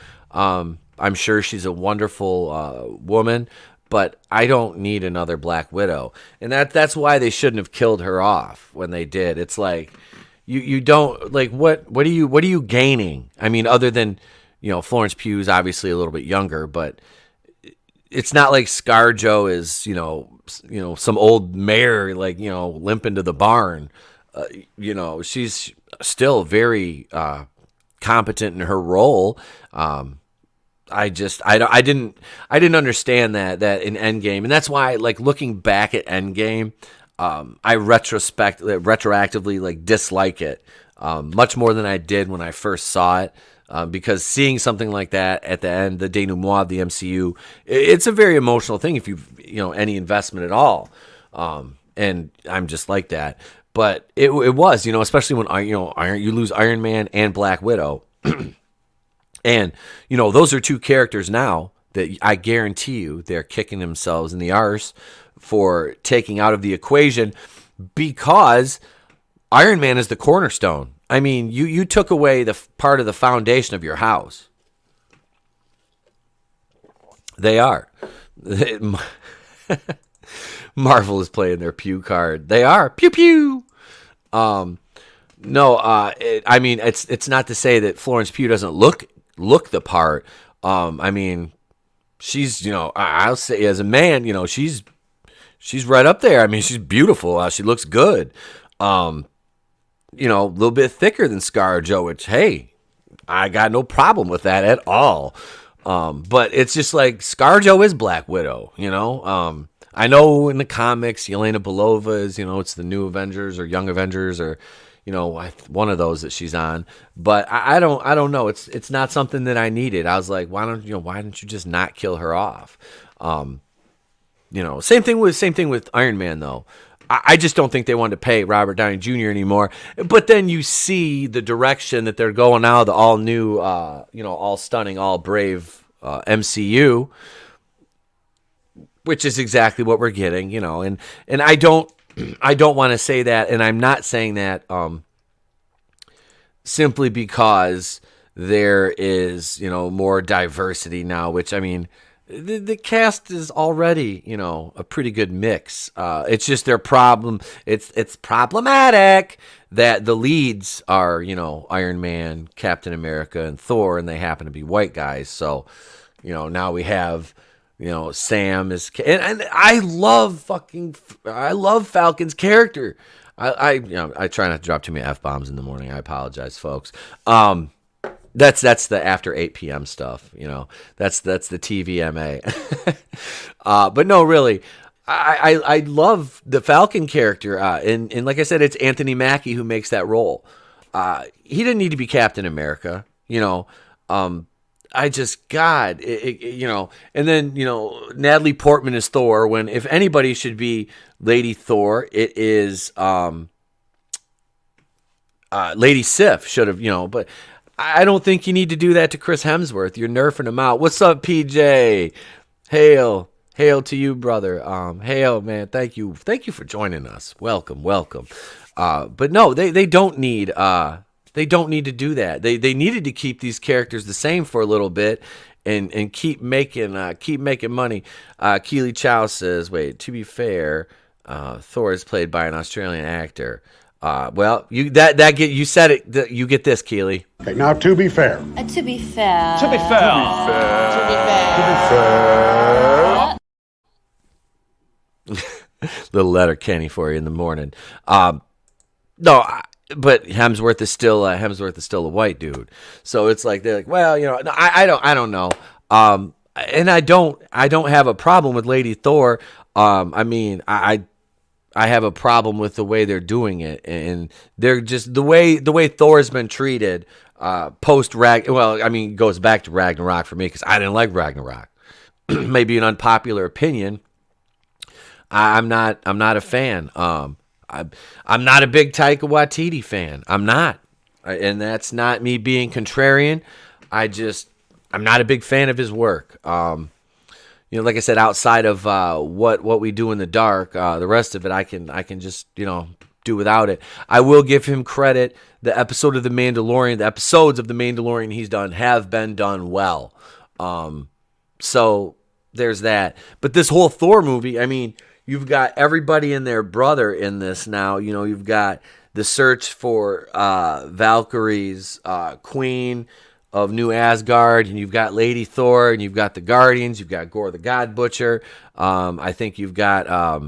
Speaker 1: I'm sure she's a wonderful woman, but I don't need another Black Widow, and that's why they shouldn't have killed her off when they did. It's like you don't like what are you gaining? I mean, other than Florence Pugh is obviously a little bit younger, but it's not like ScarJo is some old mare limping to the barn. She's still very competent in her role. I didn't understand that in Endgame, and that's why, like, looking back at Endgame, I retroactively dislike it much more than I did when I first saw it, because seeing something like that at the end, the denouement of the MCU, it's a very emotional thing if you've any investment at all, and I'm just like that. But it was especially when you lose Iron Man and Black Widow. And, those are two characters now that I guarantee you they're kicking themselves in the arse for taking out of the equation, because Iron Man is the cornerstone. I mean, you took away the part of the foundation of your house. They are. Marvel is playing their pew card. They are. Pew pew. No, I mean, it's not to say that Florence Pugh doesn't look the part. I mean, she's, I'll say as a man, she's right up there. I mean, she's beautiful. She looks good. A little bit thicker than ScarJo, which, hey, I got no problem with that at all. But it's just like ScarJo is Black Widow, I know in the comics, Yelena Belova is, it's the New Avengers or Young Avengers or, one of those that she's on, but I don't know. It's not something that I needed. I was like, why don't you just not kill her off? Same thing with Iron Man though. I just don't think they wanted to pay Robert Downey Jr. anymore. But then you see the direction that they're going now, the all new, all stunning, all brave MCU, which is exactly what we're getting, and I don't want to say that, and I'm not saying that simply because there is, more diversity now, which, I mean, the cast is already, a pretty good mix. It's just their problem. It's problematic that the leads are, Iron Man, Captain America, and Thor, and they happen to be white guys. So, now we have, Sam is, and I love Falcon's character. I try not to drop too many F-bombs in the morning. I apologize, folks. That's the after 8 p.m. stuff, that's the TVMA. But no, really, I love the Falcon character. And like I said, it's Anthony Mackie who makes that role. He didn't need to be Captain America, I just, God, and then, Natalie Portman is Thor, when if anybody should be Lady Thor, it is Lady Sif should have, but I don't think you need to do that to Chris Hemsworth. You're nerfing him out. What's up, PJ? Hail Hail to you, brother. Hail, man. Thank you for joining us. Welcome. But no, they don't need to do that. They needed to keep these characters the same for a little bit and keep making money. Keely Chow says, wait, to be fair, Thor is played by an Australian actor. Well, you said it. You get this, Keely.
Speaker 5: Okay, now to be fair.
Speaker 6: To be fair.
Speaker 2: To be fair.
Speaker 1: Little letter Kenny for you in the morning. No, but Hemsworth is still a white dude. So it's like they're like, well, no, I don't know. And I don't have a problem with Lady Thor. I have a problem with the way they're doing it, and they're just the way Thor's been treated post Rag. Well, it goes back to Ragnarok for me because I didn't like Ragnarok. Maybe an unpopular opinion. I'm not a fan. I'm not a big Taika Waititi fan. I'm not, and that's not me being contrarian. I'm not a big fan of his work. Like I said, outside of what we do in the dark, the rest of it I can just do without it. I will give him credit. The episodes of The Mandalorian he's done have been done well. So there's that. But this whole Thor movie, you've got everybody and their brother in this now. You've got the search for Valkyrie's queen of New Asgard, and you've got Lady Thor, and you've got the Guardians, you've got Gore the God Butcher. I think you've got I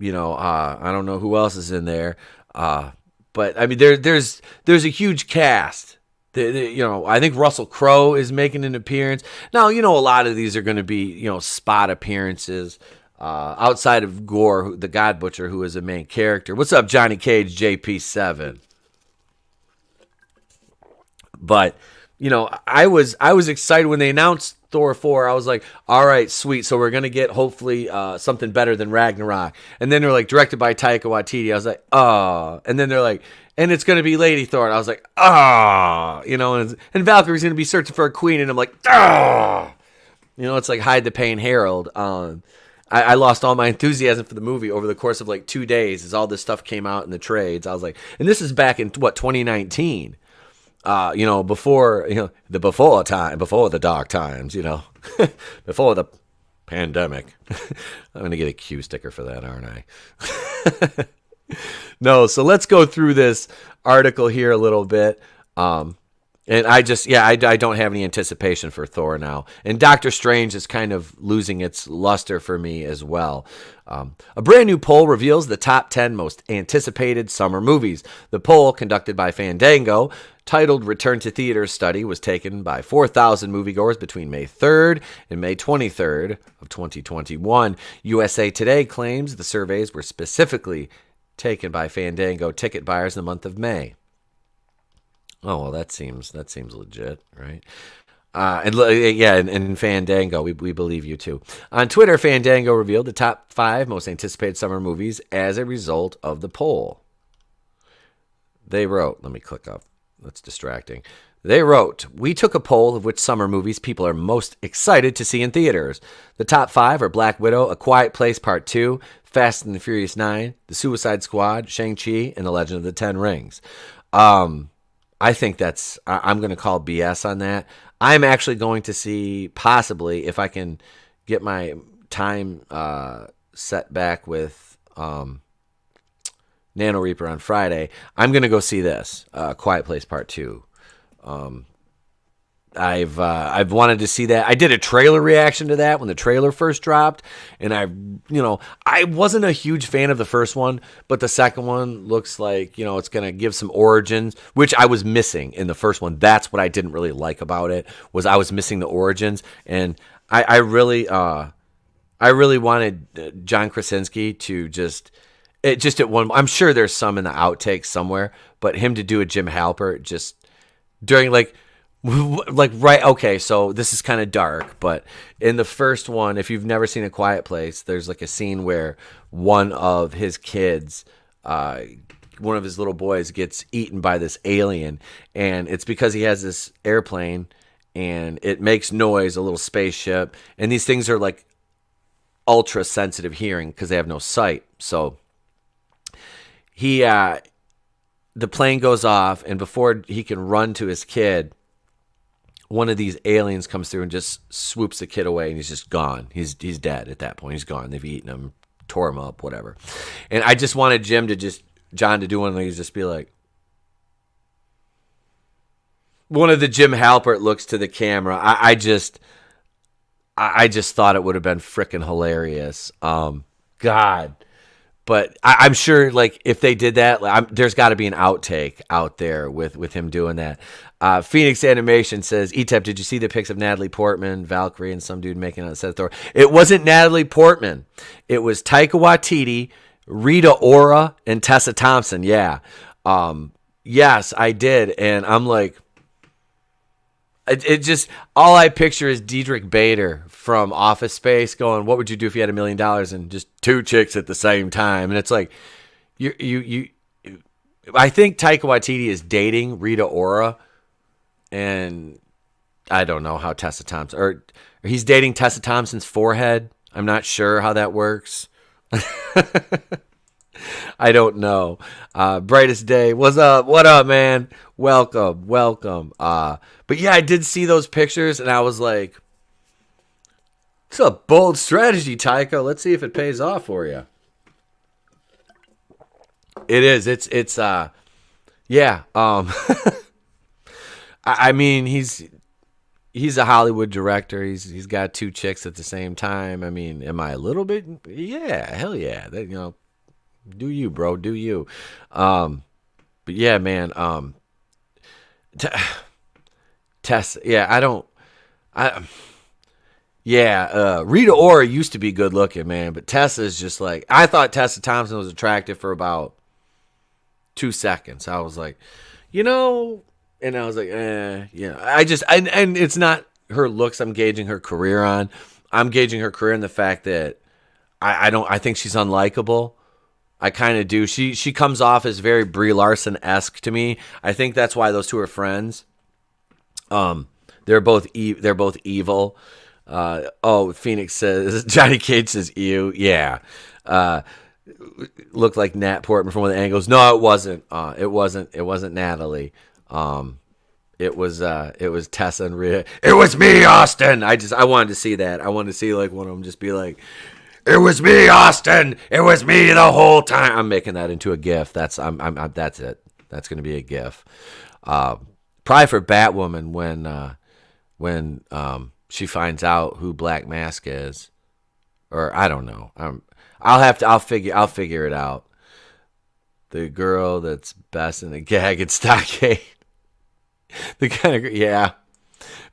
Speaker 1: don't know who else is in there. But there's a huge cast. I think Russell Crowe is making an appearance. Now, a lot of these are going to be, spot appearances outside of Gore, the God Butcher, who is a main character. What's up, Johnny Cage, JP7? But, I was excited when they announced Thor 4. I was like, all right, sweet. So we're going to get hopefully something better than Ragnarok. And then they're like, directed by Taika Waititi. I was like, oh. And then they're like, and it's going to be Lady Thor. And I was like, ah, and Valkyrie's going to be searching for a queen. And I'm like, ah, it's like Hide the Pain Herald. I lost all my enthusiasm for the movie over the course of like 2 days as all this stuff came out in the trades. I was like, and this is back in 2019. Before the dark times, before the pandemic. I'm going to get a Q sticker for that, aren't I? No, so let's go through this article here a little bit. And I don't have any anticipation for Thor now. And Doctor Strange is kind of losing its luster for me as well. A brand new poll reveals the top 10 most anticipated summer movies. The poll, conducted by Fandango, titled Return to Theaters Study, was taken by 4,000 moviegoers between May 3rd and May 23rd of 2021. USA Today claims the surveys were specifically taken by Fandango ticket buyers in the month of May. Oh, well, that seems legit, right? And Fandango, we believe you too. On Twitter, Fandango revealed the top 5 most anticipated summer movies as a result of the poll. They wrote, let me click up. That's distracting. They wrote, we took a poll of which summer movies people are most excited to see in theaters. The top 5 are Black Widow, A Quiet Place Part 2, Fast and the Furious 9, The Suicide Squad, Shang-Chi, and The Legend of the Ten Rings. I think I'm going to call BS on that. I'm actually going to see, possibly, if I can get my time set back with Nano Reaper on Friday, I'm going to go see this, Quiet Place Part 2. I've wanted to see that. I did a trailer reaction to that when the trailer first dropped, and I wasn't a huge fan of the first one, but the second one looks like, it's going to give some origins, which I was missing in the first one. That's what I didn't really like about it, was I was missing the origins, and I really wanted John Krasinski to just at one. I'm sure there's some in the outtakes somewhere, but him to do a Jim Halpert just during right, okay, so this is kind of dark, but in the first one, if you've never seen A Quiet Place, there's like a scene where one of his kids, one of his little boys gets eaten by this alien, and it's because he has this airplane, and it makes noise, a little spaceship. And these things are like ultra sensitive hearing because they have no sight. So the plane goes off, and before he can run to his kid, one of these aliens comes through and just swoops the kid away, and he's just gone. He's dead at that point. He's gone. They've eaten him, tore him up, whatever. And I just wanted John to do one of these, just be like, one of the Jim Halpert looks to the camera. I just thought it would have been freaking hilarious. God. But I'm sure, like, if they did that, there's got to be an outtake out there with him doing that. Phoenix Animation says, ETEP, did you see the pics of Natalie Portman, Valkyrie, and some dude making out a set of Thor? It wasn't Natalie Portman. It was Taika Waititi, Rita Ora, and Tessa Thompson. Yeah. Yes, I did. And I'm like, it just, all I picture is Diedrich Bader from Office Space going, what would you do if you had $1 million and just two chicks at the same time? And it's like, I think Taika Waititi is dating Rita Ora, and I don't know how Tessa Thompson, or he's dating Tessa Thompson's forehead. I'm not sure how that works. I don't know. Brightest Day. What's up? What up, man? Welcome. But yeah, I did see those pictures, and I was like, it's a bold strategy, Taika. Let's see if it pays off for you. It is. It's yeah. I mean, he's a Hollywood director. He's got two chicks at the same time. I mean, am I a little bit? Yeah, hell yeah. That, do you, bro? Do you? But yeah, man. Tessa. Yeah, Rita Ora used to be good looking, man, but Tessa's just like, I thought Tessa Thompson was attractive for about 2 seconds. I was like, and I was like, and it's not her looks I'm gauging her career on. I'm gauging her career in the fact that I think she's unlikable. I kind of do. She comes off as very Brie Larson-esque to me. I think that's why those two are friends. They're both evil. Phoenix says, Johnny Cage says, ew. Yeah. Looked like Nat Portman from one of the angles. No, it wasn't. It wasn't Natalie. It was Tessa and Rhea. It was me, Austin. I wanted to see that. I wanted to see like one of them just be like, it was me, Austin. It was me the whole time. I'm making that into a GIF. That's it. That's gonna be a GIF. Probably for Batwoman when she finds out who Black Mask is, or I don't know. I'll figure it out. The girl that's best in the gag at Stockade. The kind of, yeah,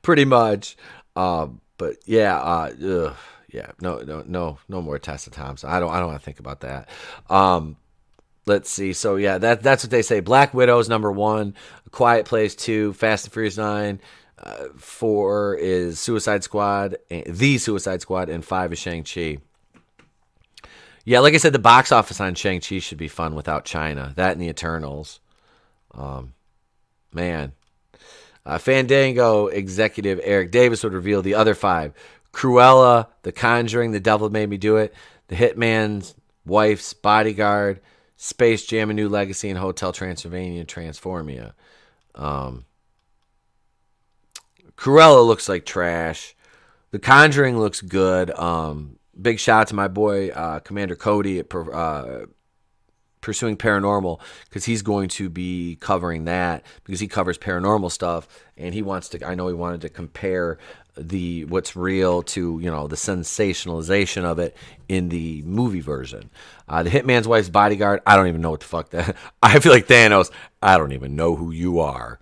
Speaker 1: pretty much. But yeah, yeah, no more Tessa Thompson. I don't want to think about that. Let's see. So yeah, that's what they say. Black Widow's number 1, A Quiet Place 2, Fast and Furious 9, 4 is Suicide Squad, The Suicide Squad, and 5 is Shang-Chi. Yeah, like I said, the box office on Shang-Chi should be fun without China. That and the Eternals. Man. Fandango executive Eric Davis would reveal the other 5. Cruella, The Conjuring, The Devil Made Me Do It, The Hitman's Wife's Bodyguard, Space Jam: A New Legacy, and Hotel Transylvania and Transformia. Cruella looks like trash. The Conjuring looks good. Big shout out to my boy Commander Cody at Pursuing Paranormal, because he's going to be covering that, because he covers paranormal stuff, and he wanted to compare what's real to the sensationalization of it in the movie version. The Hitman's Wife's Bodyguard, I don't even know what the fuck that. I feel like Thanos. I don't even know who you are.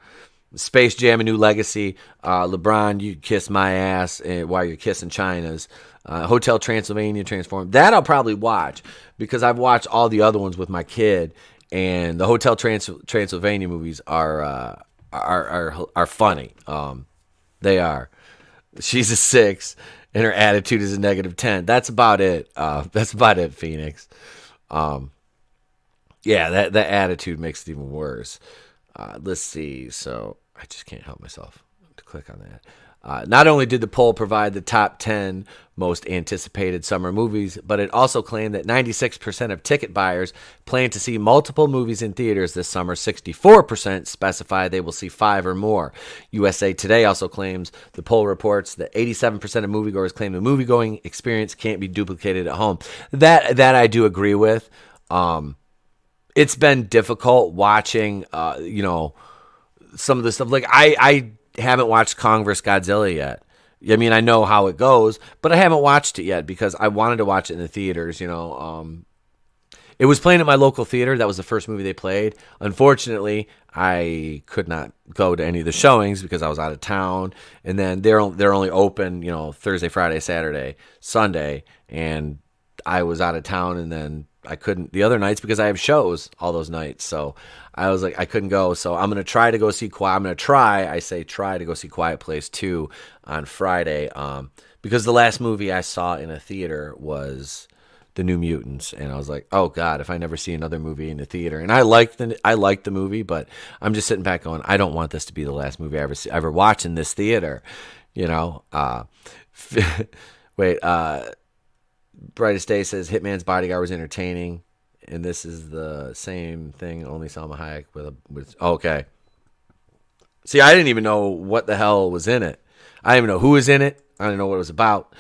Speaker 1: Space Jam: A New Legacy. LeBron, you kiss my ass while you're kissing China's. Hotel Transylvania, Transform. That I'll probably watch, because I've watched all the other ones with my kid, and the Hotel Transylvania movies are funny. They are. She's a 6, and her attitude is a -10. That's about it. That's about it, Phoenix. Yeah, that attitude makes it even worse. Let's see. So I just can't help myself to click on that. Not only did the poll provide the top 10 most anticipated summer movies, but it also claimed that 96% of ticket buyers plan to see multiple movies in theaters this summer. 64% specify they will see 5 or more. USA Today also claims the poll reports that 87% of moviegoers claim the moviegoing experience can't be duplicated at home. That I do agree with. It's been difficult watching, some of the stuff. Like I haven't watched Kong vs. Godzilla yet. I mean, I know how it goes, but I haven't watched it yet because I wanted to watch it in the theaters. It was playing at my local theater. That was the first movie they played. Unfortunately, I could not go to any of the showings because I was out of town. And then they're only open, Thursday, Friday, Saturday, Sunday, and I was out of town. And then I couldn't the other nights because I have shows all those nights. So I was like, I couldn't go. So I'm going to try to go see try to go see Quiet Place 2 on Friday. Because the last movie I saw in a theater was The New Mutants. And I was like, oh God, if I never see another movie in the theater. And I liked the movie, but I'm just sitting back going, I don't want this to be the last movie I ever watch in this theater. Brightest Day says Hitman's Bodyguard was entertaining, and this is the same thing, only Salma Hayek with okay. See, I didn't even know what the hell was in it. I didn't even know who was in it. I didn't know what it was about.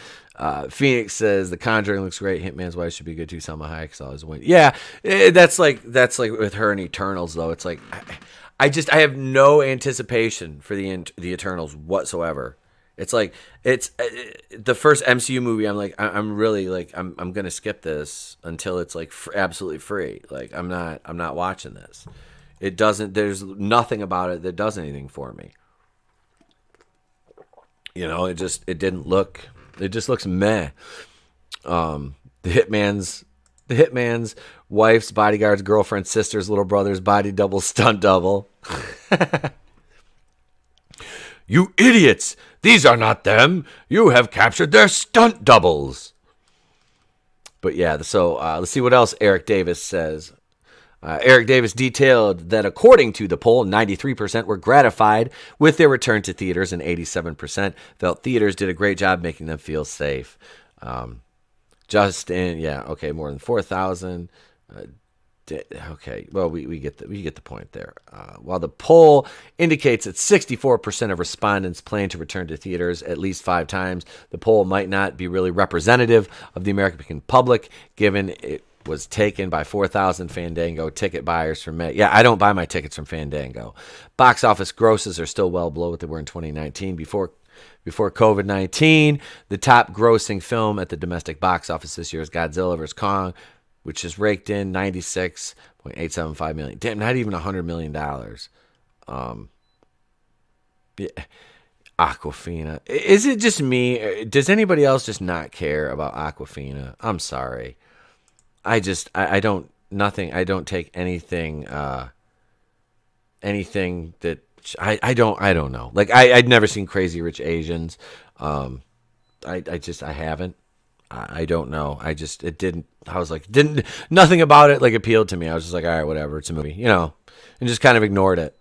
Speaker 1: Phoenix says The Conjuring looks great. Hitman's Wife should be good too. Salma Hayek's always win. Yeah, that's like with her and Eternals though. It's like I have no anticipation for the Eternals whatsoever. It's like it's the first MCU movie. I'm like I'm really like I'm gonna skip this until it's like absolutely free. Like I'm not watching this. It doesn't. There's nothing about it that does anything for me. It didn't look. It just looks meh. The hitman's wife's bodyguard's girlfriend's sister's little brother's body double stunt double. You idiots! These are not them. You have captured their stunt doubles. But yeah, so let's see what else Eric Davis says. Eric Davis detailed that according to the poll, 93% were gratified with their return to theaters and 87% felt theaters did a great job making them feel safe. More than 4,000. Okay, well, we get the point there. While the poll indicates that 64% of respondents plan to return to theaters at least 5 times, the poll might not be really representative of the American public, given it was taken by 4,000 Fandango ticket buyers from May. Yeah, I don't buy my tickets from Fandango. Box office grosses are still well below what they were in 2019. Before COVID-19, the top grossing film at the domestic box office this year is Godzilla vs. Kong, which has raked in $96.875 million. Damn, not even $100 million. Aquafina. Is it just me? Does anybody else just not care about Aquafina? I'm sorry. I don't take anything that I don't know. Like I'd never seen Crazy Rich Asians. I haven't. I don't know. Nothing about it like appealed to me. I was just like, all right, whatever. It's a movie, and just kind of ignored it.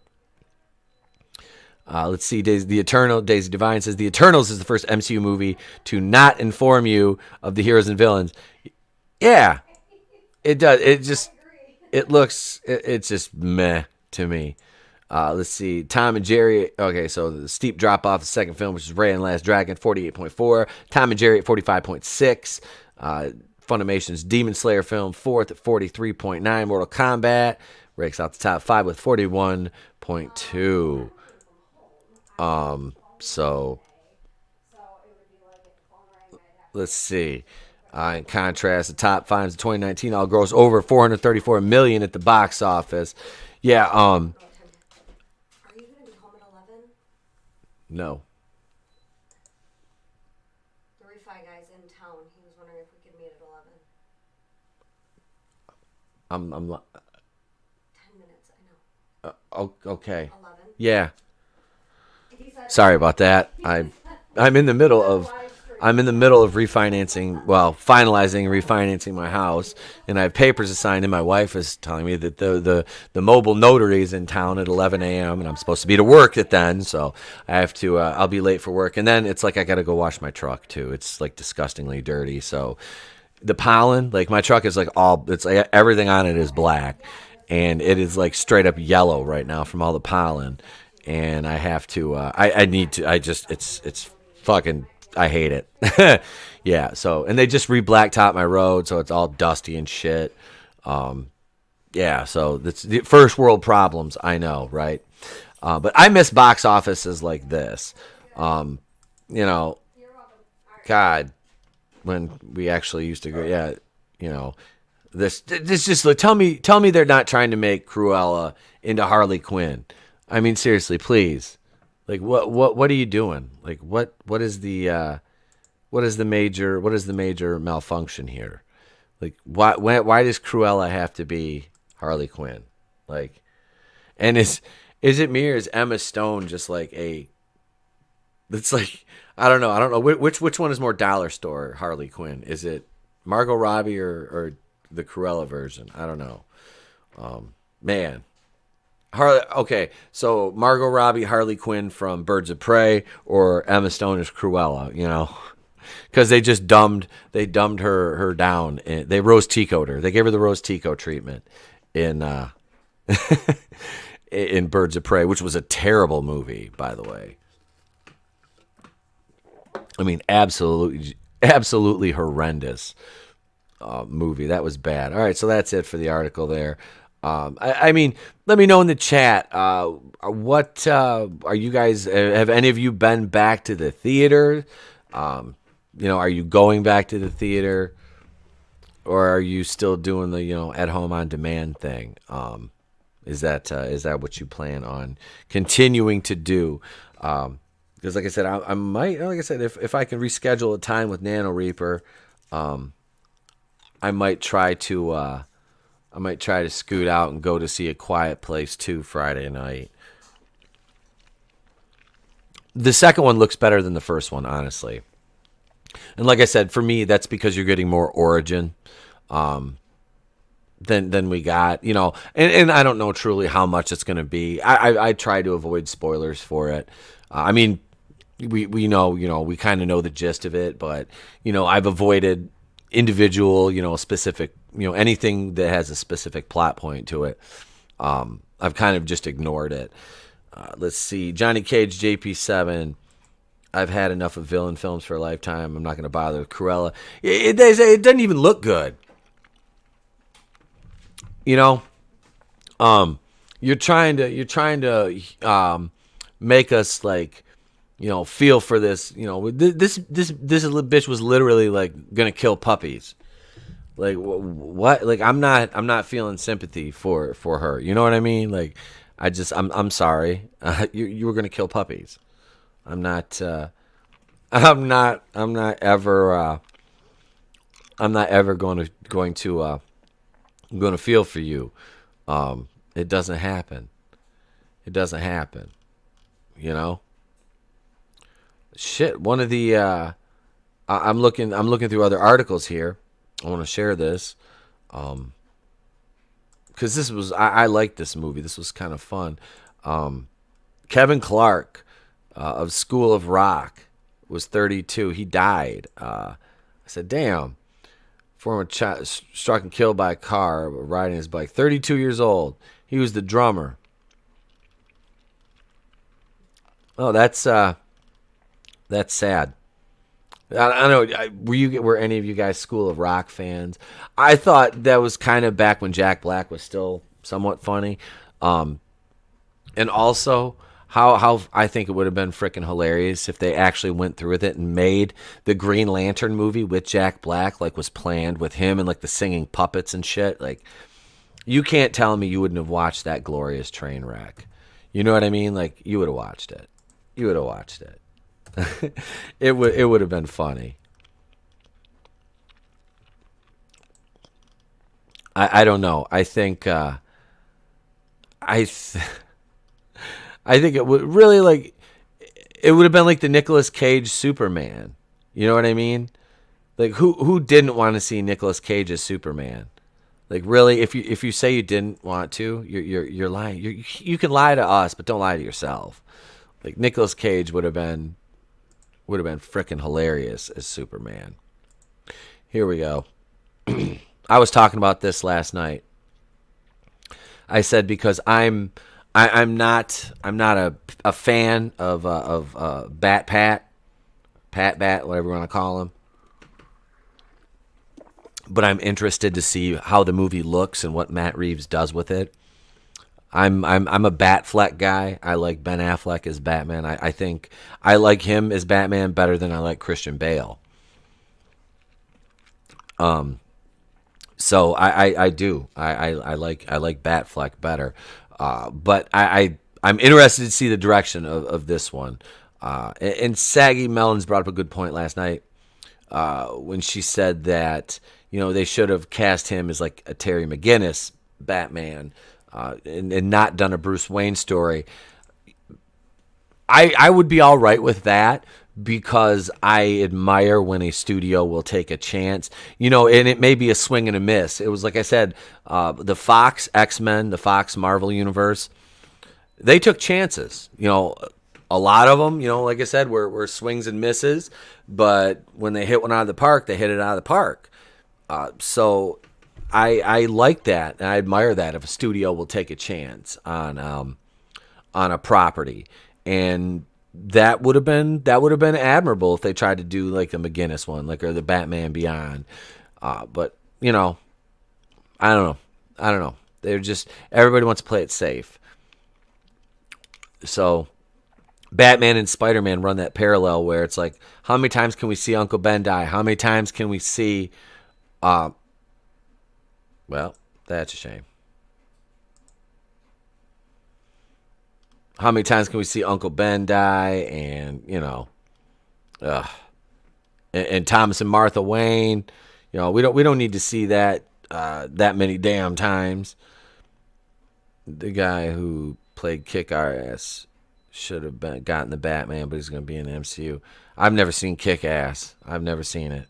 Speaker 1: Let's see. Daisy Divine says The Eternals is the first MCU movie to not inform you of the heroes and villains. Yeah, it does. It's just meh to me. Let's see. Tom and Jerry. Okay, so the steep drop off the second film, which is Raya and the Last Dragon, 48.4. Tom and Jerry at 45.6. Funimation's Demon Slayer film, 4th at 43.9. Mortal Kombat rakes out the top 5 with 41.2. So let's see. In contrast, the top 5 of 2019 all gross over $434 million at the box office. Yeah.
Speaker 3: Are you going to be home at 11?
Speaker 1: No.
Speaker 3: The refi guy's in town. He was wondering if we could meet at 11.
Speaker 1: I'm
Speaker 3: 10 minutes, I know.
Speaker 1: Okay.
Speaker 3: 11?
Speaker 1: Yeah. Sorry about that. I'm in the middle of I'm in the middle of finalizing refinancing my house, and I have papers to sign, and my wife is telling me that the mobile notary is in town at 11 a.m., and I'm supposed to be to work at then, so I have to, I'll be late for work. And then it's like I got to go wash my truck, too. It's, like, disgustingly dirty, so the pollen, like, my truck is, like, everything on it is black, and it is, like, straight up yellow right now from all the pollen, and I have to, it's fucking, I hate it. Yeah, so, and they just re-blacktop my road, so it's all dusty and shit. Yeah, so that's the first world problems, I know, right? But I miss box offices like this. You know, God, when we actually used to go, yeah, you know, this just like, tell me they're not trying to make Cruella into Harley Quinn. I mean, seriously, please. Like, what are you doing? Like, what is the major malfunction here? Like, why does Cruella have to be Harley Quinn? Like, and is it me, or is Emma Stone just like it's like, I don't know which one is more dollar store Harley Quinn? Is it Margot Robbie or the Cruella version? I don't know. Man. Okay, so Margot Robbie, Harley Quinn from Birds of Prey, or Emma Stone is Cruella, you know, because they dumbed her down. They Rose Tico'd her. They gave her the Rose Tico treatment in in Birds of Prey, which was a terrible movie, by the way. I mean, absolutely horrendous movie. That was bad. All right, so that's it for the article there. I mean, let me know in the chat. What are you guys? Have any of you been back to the theater? You know, are you going back to the theater, or are you still doing the at home on demand thing? Is that what you plan on continuing to do? Because like I said, I might, like I said, if I can reschedule a time with Nano Reaper, I might try to scoot out and go to see A Quiet Place 2 Friday night. The second one looks better than the first one, honestly. And like I said, for me, that's because you're getting more origin than we got, and I don't know truly how much it's going to be. I try to avoid spoilers for it. I mean, we know, we kind of know the gist of it, but, I've avoided individual, specific, anything that has a specific plot point to it. I've kind of just ignored it. Let's see. Johnny Cage, JP7. I've had enough of villain films for a lifetime. I'm not going to bother with Cruella. It doesn't even look good. You're trying to make us like, feel for this. This bitch was literally like gonna kill puppies. Like what? Like I'm not feeling sympathy for her. You know what I mean? Like I'm sorry. You were gonna kill puppies. I'm not ever going to feel for you. It doesn't happen. Shit. One of the I'm looking through other articles here. I want to share this. Because this was I liked this movie. This was kind of fun. Kevin Clark of School of Rock was 32. He died. I said, damn. Former child struck and killed by a car riding his bike. 32 years old. He was the drummer. Oh, that's sad. I don't know. Were any of you guys School of Rock fans? I thought that was kind of back when Jack Black was still somewhat funny. And also, how I think it would have been freaking hilarious if they actually went through with it and made the Green Lantern movie with Jack Black, like was planned with him and like the singing puppets and shit. Like, you can't tell me you wouldn't have watched that glorious train wreck. You know what I mean? Like, you would have watched it. It would have been funny. I don't know. I think I think it would really it would have been like the Nicolas Cage Superman. You know what I mean? Like who didn't want to see Nicolas Cage as Superman? Like really, if you say you didn't want to, you're lying. You can lie to us, but don't lie to yourself. Like Nicolas Cage would have been freaking hilarious as Superman. Here we go. I was talking about this last night. I said because I'm not a fan of Pat, whatever you want to call him. But I'm interested to see how the movie looks and what Matt Reeves does with it. I'm a Batfleck guy. I like Ben Affleck as Batman. I think I like him as Batman better than I like Christian Bale. So I do. I like Batfleck better. But I'm interested to see the direction of this one. And Saggy Mellons brought up a good point last night when she said that, you know, they should have cast him as like a Terry McGinnis Batman and not done a Bruce Wayne story. I would be all right with that because I admire when a studio will take a chance, you know, and it may be a swing and a miss. It was like I said, the Fox X-Men, the Fox Marvel universe, they took chances. You know, a lot of them, you know, like I said, were swings and misses, but when they hit one out of the park, they hit it out of the park. So I like that, and I admire that if a studio will take a chance on a property, and that would have been admirable if they tried to do like the McGinnis one, like or the Batman Beyond. But you know, I don't know. They're just everybody wants to play it safe. So Batman and Spider-Man run that parallel where it's like, how many times can we see Uncle Ben die? How many times can we see? Well, that's a shame. How many times can we see Uncle Ben die? And, you know, and Thomas and Martha Wayne, you know, we don't need to see that that many damn times. The guy who played Kick-Ass should have gotten the Batman, but he's going to be in the MCU. I've never seen Kick-Ass. I've never seen it.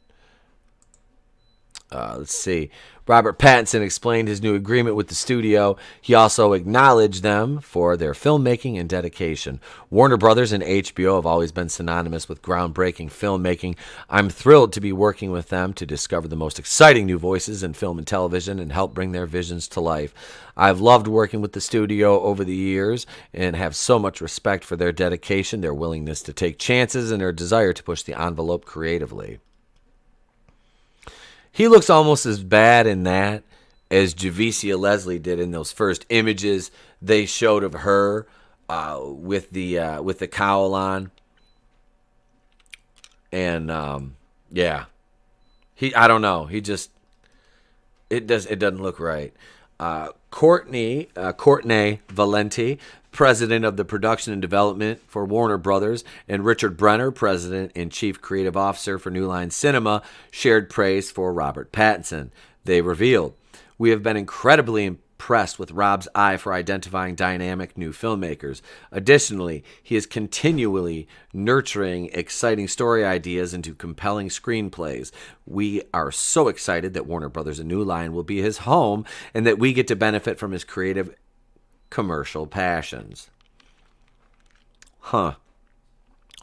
Speaker 1: Let's see. Robert Pattinson explained his new agreement with the studio. He also acknowledged them for their filmmaking and dedication. Warner Brothers and HBO have always been synonymous with groundbreaking filmmaking. I'm thrilled to be working with them to discover the most exciting new voices in film and television and help bring their visions to life. I've loved working with the studio over the years and have so much respect for their dedication, their willingness to take chances, and their desire to push the envelope creatively. He looks almost as bad in that as Javicia Leslie did in those first images they showed of her with the cowl on. And yeah, I don't know. It doesn't look right. Courtney Valenti, president of the production and development for Warner Brothers, and Richard Brenner, president and chief creative officer for New Line Cinema, shared praise for Robert Pattinson. They revealed, "We have been incredibly impressed with Rob's eye for identifying dynamic new filmmakers. Additionally, he is continually nurturing exciting story ideas into compelling screenplays. We are so excited that Warner Brothers and New Line will be his home and that we get to benefit from his creative commercial passions."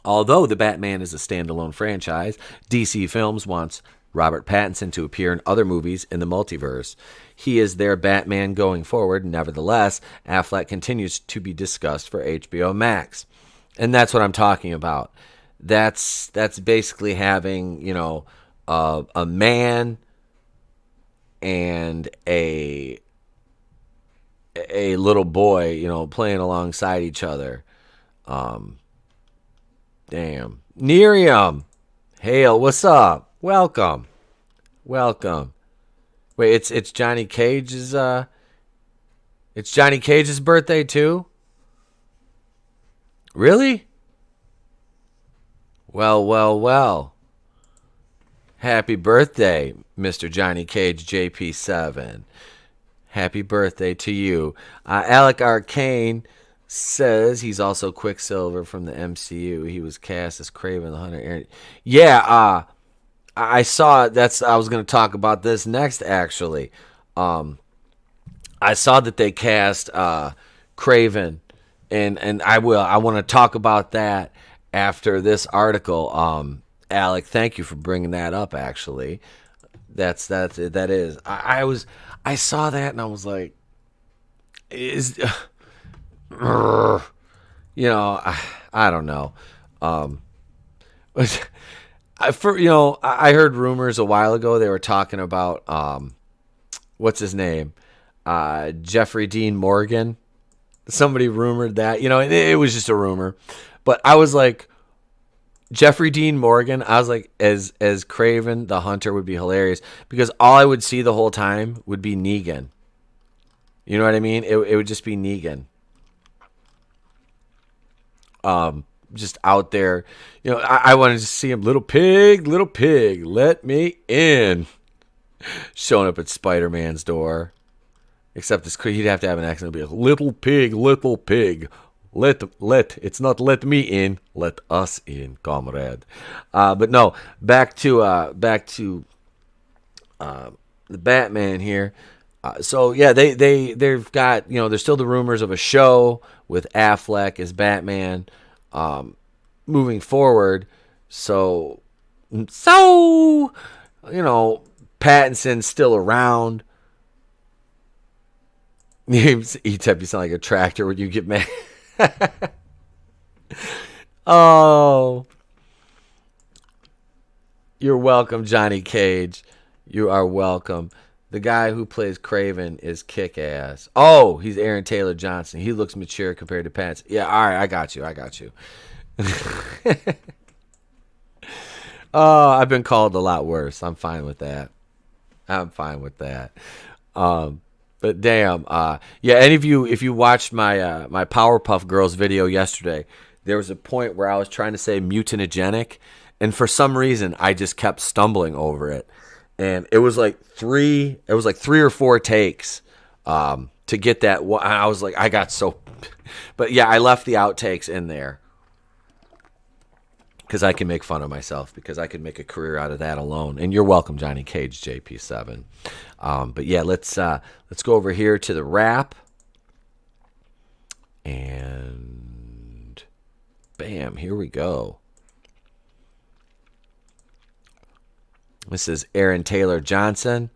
Speaker 1: Although the Batman is a standalone franchise, DC Films wants Robert Pattinson to appear in other movies in the multiverse. He is their Batman going forward. Nevertheless, Affleck continues to be discussed for HBO Max. And that's what I'm talking about. That's basically having, you know, a man and a little boy, you know, playing alongside each other. Damn. Nerium. Hale, what's up? Welcome. Wait, it's Johnny Cage's it's Johnny Cage's birthday too? Really? Well. Happy birthday, Mr. Johnny Cage JP7. Happy birthday to you. Alec Arcane says he's also Quicksilver from the MCU. He was cast as Kraven the Hunter. Yeah, I saw that's. I was going to talk about this next. Actually, I saw that they cast Kraven, and I will. I want to talk about that after this article. Alec, thank you for bringing that up. Actually, that is. I saw that and I was like, is. I don't know. I heard rumors a while ago. They were talking about what's his name, Jeffrey Dean Morgan. Somebody rumored that. It was just a rumor, but I was like, Jeffrey Dean Morgan. I was like, as Kraven the Hunter would be hilarious because all I would see the whole time would be Negan. You know what I mean? It would just be Negan. Just out there, I wanted to see him, little pig, let me in, showing up at Spider-Man's door. Except he'd have to have an accent. It'd be like, little pig, it's not let me in, let us in, comrade. But no, back to the Batman here. So yeah, they've got, there's still the rumors of a show with Affleck as Batman moving forward. So Pattinson's still around. E-Tep, you sound like a tractor when you get mad. Oh, you're welcome, Johnny Cage. You are welcome. The guy who plays Kraven is kick-ass. Oh, he's Aaron Taylor Johnson. He looks mature compared to Pence. Yeah, all right, I got you. Oh, I've been called a lot worse. I'm fine with that. But damn, yeah. Any of you, if you watched my my Powerpuff Girls video yesterday, there was a point where I was trying to say mutagenic, and for some reason I just kept stumbling over it. And it was like three or four takes to get that. I was like, I got so, but yeah, I left the outtakes in there because I can make fun of myself because I could make a career out of that alone. And you're welcome, Johnny Cage, JP7. But yeah, let's go over here to the wrap, and bam, here we go. This is Aaron Taylor Johnson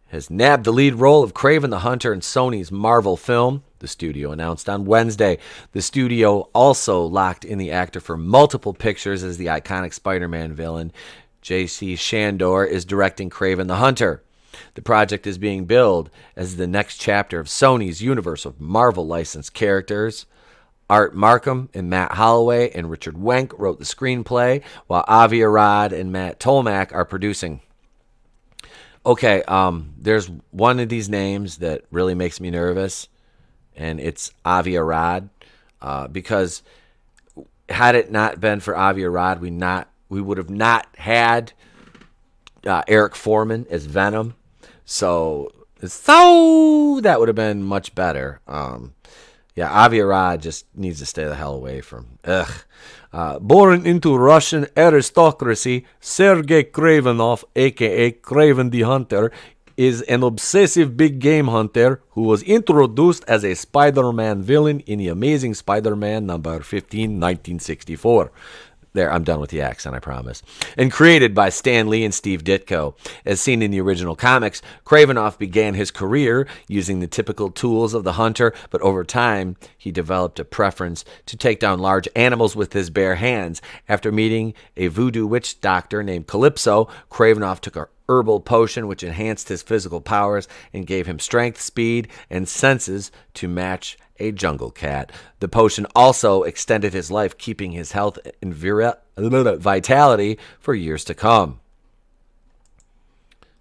Speaker 1: has nabbed the lead role of Kraven the Hunter in Sony's Marvel film, the studio announced on Wednesday. The studio also locked in the actor for multiple pictures as the iconic Spider-Man villain. J.C. Shandor is directing Kraven the Hunter. The project is being billed as the next chapter of Sony's universe of Marvel licensed characters. Art Markham and Matt Holloway and Richard Wenk wrote the screenplay, while Avi Arad and Matt Tolmach are producing. Okay, there's one of these names that really makes me nervous, and it's Avi Arad, because had it not been for Avi Arad, we would have not had Eric Foreman as Venom. So that would have been much better. Yeah, Avi Arad just needs to stay the hell away from. Born into Russian aristocracy, Sergey Kravenov, a.k.a. Kraven the Hunter, is an obsessive big game hunter who was introduced as a Spider-Man villain in The Amazing Spider-Man number 15, 1964. There, I'm done with the accent, I promise. And created by Stan Lee and Steve Ditko. As seen in the original comics, Kravenov began his career using the typical tools of the hunter, but over time, he developed a preference to take down large animals with his bare hands. After meeting a voodoo witch doctor named Calypso, Kravenov took a herbal potion which enhanced his physical powers and gave him strength, speed, and senses to match a jungle cat. The potion also extended his life, keeping his health and vitality for years to come.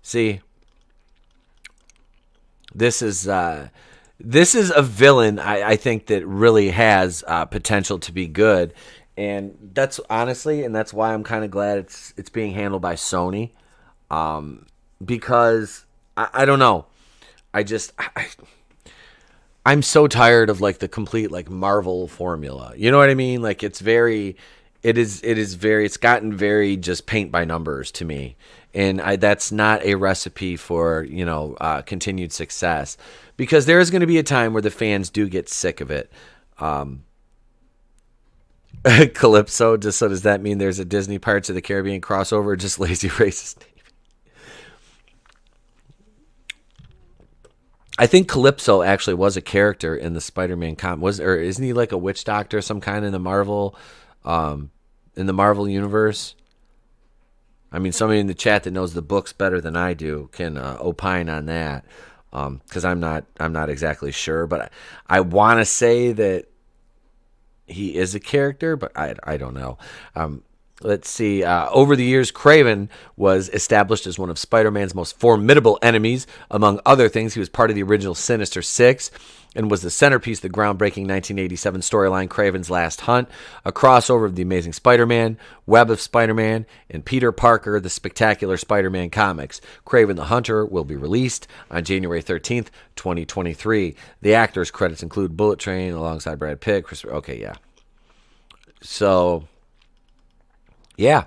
Speaker 1: See, this is a villain I think that really has potential to be good, and that's why I'm kind of glad it's being handled by Sony, because I don't know, I'm so tired of like the complete like Marvel formula. You know what I mean? Like it's gotten very just paint by numbers to me. And that's not a recipe for, continued success, because there is going to be a time where the fans do get sick of it. Calypso, so does that mean there's a Disney Pirates of the Caribbean crossover, or just lazy racist? I think Calypso actually was a character in the Spider-Man comic. Or isn't he like a witch doctor of some kind in the Marvel universe? I mean, somebody in the chat that knows the books better than I do can opine on that, because I'm not exactly sure, but I want to say that he is a character, but I don't know. Let's see. Over the years, Kraven was established as one of Spider-Man's most formidable enemies. Among other things, he was part of the original Sinister Six and was the centerpiece of the groundbreaking 1987 storyline Kraven's Last Hunt, a crossover of The Amazing Spider-Man, Web of Spider-Man, and Peter Parker, The Spectacular Spider-Man comics. Kraven the Hunter will be released on January 13th, 2023. The actor's credits include Bullet Train alongside Brad Pitt. Okay, yeah. So... yeah,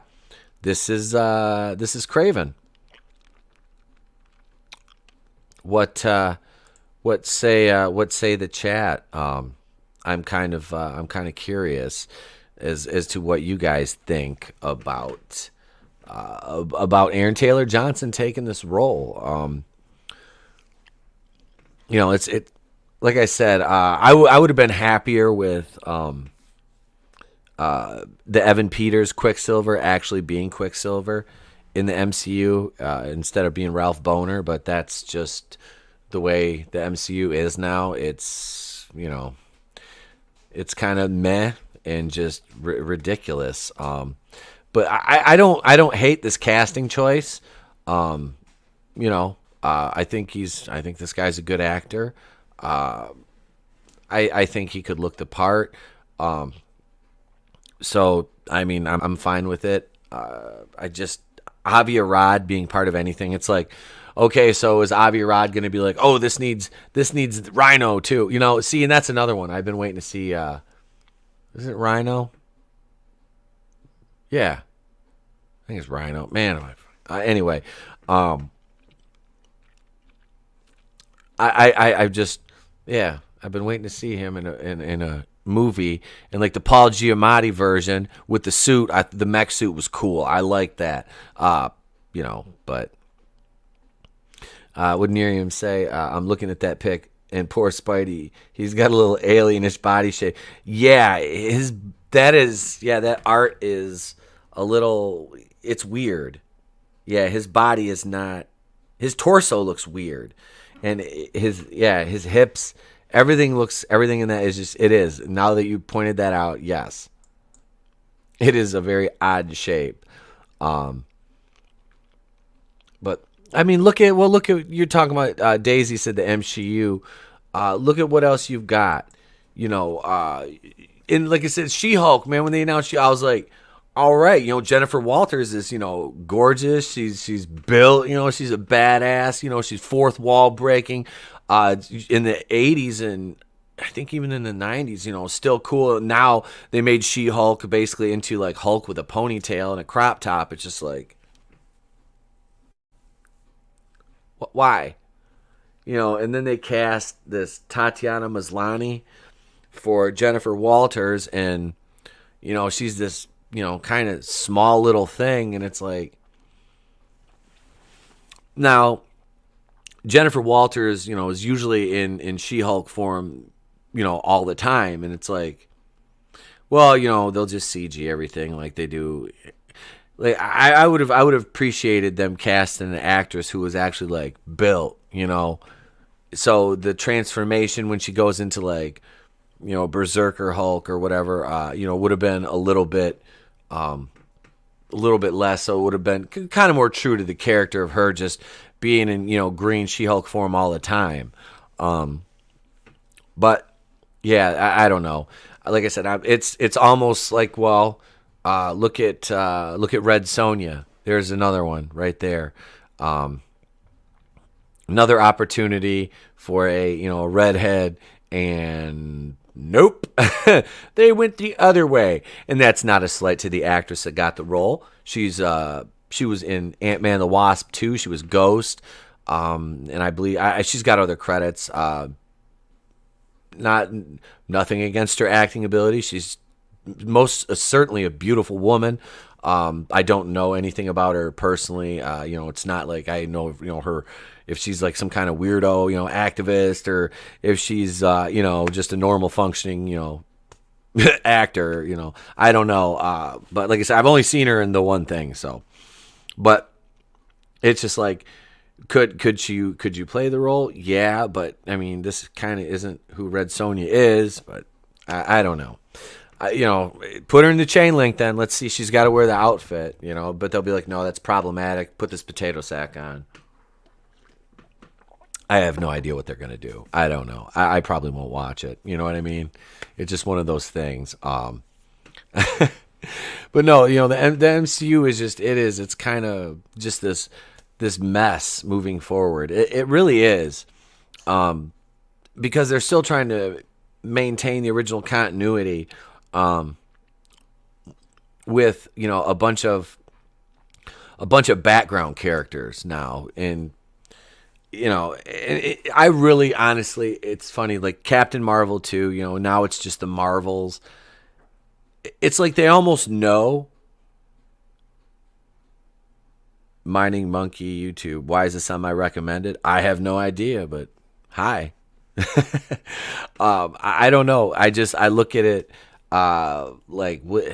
Speaker 1: this is Kraven. What say the chat? I'm kind of curious as to what you guys think about Aaron Taylor Johnson taking this role. It's like I said, I would have been happier with the Evan Peters Quicksilver actually being Quicksilver in the MCU instead of being Ralph Boner, but that's just the way the MCU is now. It's it's kind of meh and just ridiculous. But I don't hate this casting choice. I think this guy's a good actor. I think he could look the part. So, I mean, I'm fine with it. Avi Arad being part of anything, it's like, okay, so is Avi Arad going to be like, oh, this needs Rhino too? See, and that's another one. I've been waiting to see, is it Rhino? Yeah. I think it's Rhino. Man, anyway, I've been waiting to see him in a movie, and like the Paul Giamatti version with the suit, the mech suit was cool. I like that. But would Miriam say, I'm looking at that pic, and poor Spidey, he's got a little alienish body shape. Yeah, that art is a little, it's weird. Yeah, his body is not, his torso looks weird, and his hips, everything in that is just, it is. Now that you pointed that out, yes. It is a very odd shape. But, I mean, look at, you're talking about, Daisy said the MCU. Look at what else you've got. And like I said, She-Hulk, man, when they announced I was like, all right, Jennifer Walters is, gorgeous. She's built, she's a badass, she's fourth wall breaking. In the 80s and I think even in the 90s, still cool. Now they made She-Hulk basically into like Hulk with a ponytail and a crop top. It's just like, why? And then they cast this Tatiana Maslany for Jennifer Walters, and she's this kind of small little thing, and it's like, now Jennifer Walters, is usually in She-Hulk form, all the time. And it's like, well, they'll just CG everything like they do. Like I would have appreciated them casting an actress who was actually like built, So the transformation when she goes into like, Berserker Hulk or whatever, would have been a little bit less. So it would have been kind of more true to the character of her just being in, green She-Hulk form all the time. But yeah, I don't know. Like I said, it's almost like, well, look at Red Sonja. There's another one right there. Another opportunity for a redhead And nope, they went the other way. And that's not a slight to the actress that got the role. She was in Ant-Man and the Wasp 2. She was Ghost. And I believe she's got other credits. Nothing against her acting ability. She's most certainly a beautiful woman. I don't know anything about her personally. It's not like I know, her, if she's like some kind of weirdo, activist, or if she's, just a normal functioning, actor, I don't know. But like I said, I've only seen her in the one thing. So, but it's just like, could you play the role? Yeah. But I mean, this kind of isn't who Red Sonja is, but I don't know. Put her in the chain link then. Let's see. She's got to wear the outfit, but they'll be like, no, that's problematic. Put this potato sack on. I have no idea what they're going to do. I don't know. I probably won't watch it. You know what I mean? It's just one of those things. But no, the MCU is just, it's kind of just this mess moving forward. It really is. Because they're still trying to maintain the original continuity. With a bunch of background characters now, and I really honestly, it's funny, like Captain Marvel 2, now it's just the Marvels. It's like they almost know. Mining Monkey YouTube, why is this on my recommended? I have no idea, but hi. I don't know. I look at it like what.